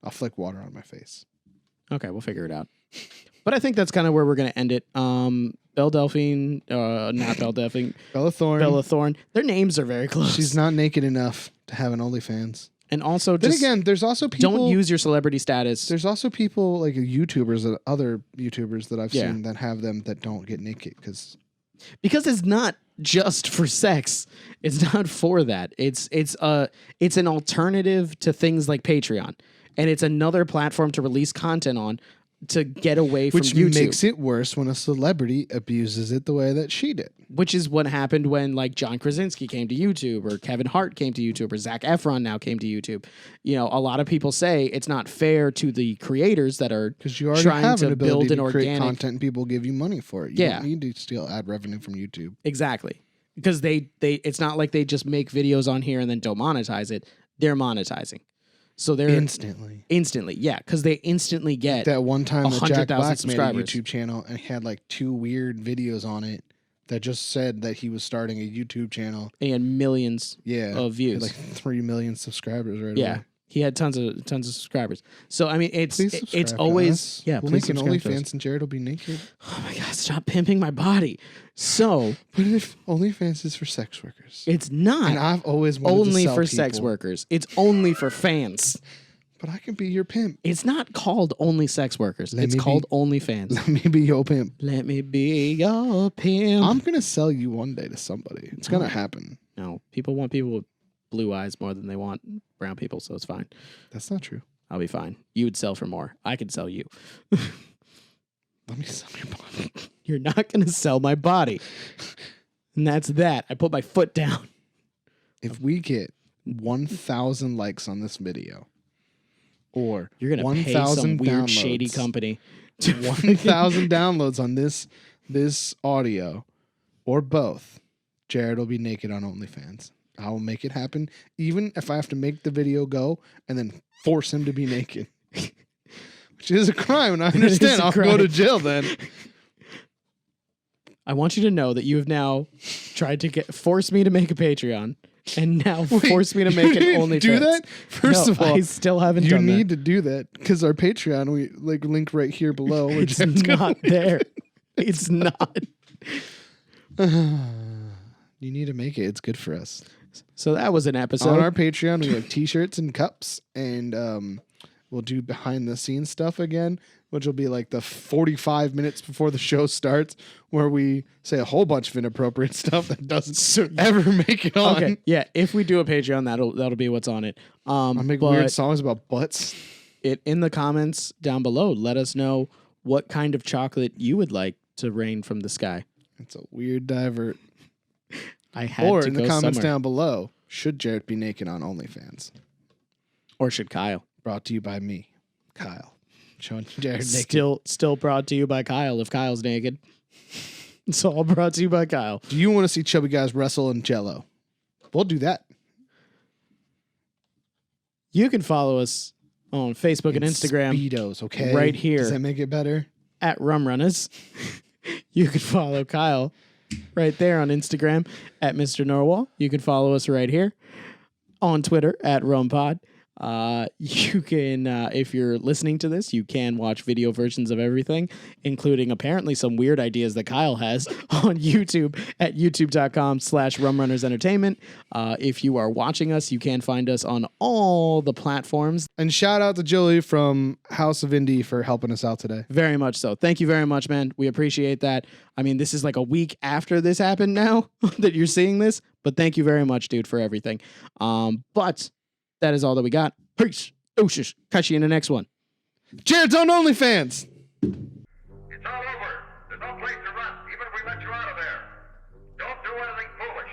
I'll flick water on my face. Okay, we'll figure it out. But I think that's kind of where we're going to end it. Belle Delphine, not Belle Delphine, Bella Thorne. Bella Thorne. Their names are very close. She's not naked enough to have an OnlyFans. And also, Then just again, there's also people. don't use your celebrity status. There's also people like YouTubers, other YouTubers that I've Yeah. seen that have them that don't get naked because Because it's not just for sex. It's not for that. It's an alternative to things like Patreon. And it's another platform to release content on to get away from YouTube. Which makes it worse when a celebrity abuses it the way that she did. Which is what happened when like John Krasinski came to YouTube, or Kevin Hart came to YouTube, or Zac Efron now came to YouTube. You know, a lot of people say it's not fair to the creators that are trying to build an organic content and people give you money for it. You don't need to steal ad revenue from YouTube. Exactly. Because they it's not like they just make videos on here and then don't monetize it. They're monetizing. So they're instantly, yeah, because they instantly get that one time that Jack Black made a subscribers. YouTube channel and had like 2 weird videos on it that just said that he was starting a YouTube channel. And he had millions of views. He had like 3 million subscribers right away. He had tons of subscribers. So I mean, it's always we'll make an OnlyFans and Jared will be naked. Oh my God! Stop pimping my body. So, but if OnlyFans is for sex workers, it's not. And I've always wanted only to sell for people. Sex workers. It's only for fans. But I can be your pimp. It's not called only sex workers. It's called OnlyFans. Let me be your pimp. Let me be your pimp. I'm gonna sell you one day to somebody. It's gonna happen. No, people want people with blue eyes more than they want brown people, so it's fine. That's not true. I'll be fine. You would sell for more. I could sell you. Let me sell your body. You're not going to sell my body. And that's that. I put my foot down. If we get 1,000 likes on this video, or you're going to pay some weird shady company 1,000 downloads on this audio, or both, Jared will be naked on OnlyFans. I will make it happen, even if I have to make the video go and then force him to be naked. Which is a crime, and I understand. I'll go to jail then. I want you to know that you have now tried to force me to make a Patreon, and now force me to make an OnlyFans. Do that? First of all, I still haven't done that. You need to do that, because our Patreon, we link right here below. It's not there. It's not. You need to make it. It's good for us. So that was an episode. On our Patreon, we have t-shirts and cups, and we'll do behind the scenes stuff again, which will be like the 45 minutes before the show starts, where we say a whole bunch of inappropriate stuff that doesn't ever make it on. Okay, yeah. If we do a Patreon, that'll be what's on it. I'll make weird songs about butts. In the comments down below, let us know what kind of chocolate you would like to rain from the sky. It's a weird divert. I had to go in the comments somewhere. down below, should Jared be naked on OnlyFans? Or should Kyle? Brought to you by me, Kyle. Showing Jared naked. Still brought to you by Kyle if Kyle's naked. It's all brought to you by Kyle. Do you want to see chubby guys wrestle in Jell-O? We'll do that. You can follow us on Facebook and Instagram. Speedos, okay? Right here. Does that make it better? At Rum Runnas. You can follow Kyle right there on Instagram at Mr. Norwal. You can follow us right here on Twitter at RumPod. You can, if you're listening to this, you can watch video versions of everything, including apparently some weird ideas that Kyle has on YouTube at youtube.com/RumRunnersEntertainment. If you are watching us, you can find us on all the platforms. And shout out to Jolie from House of Indie for helping us out today. Very much so. Thank you very much, man. We appreciate that. I mean, this is like a week after this happened now that you're seeing this, but thank you very much, dude, for everything. But that is all that we got. Peace. Ooshish. Catch you in the next one. Jared's on OnlyFans. It's all over. There's no place to run, even if we let you out of there. Don't do anything foolish.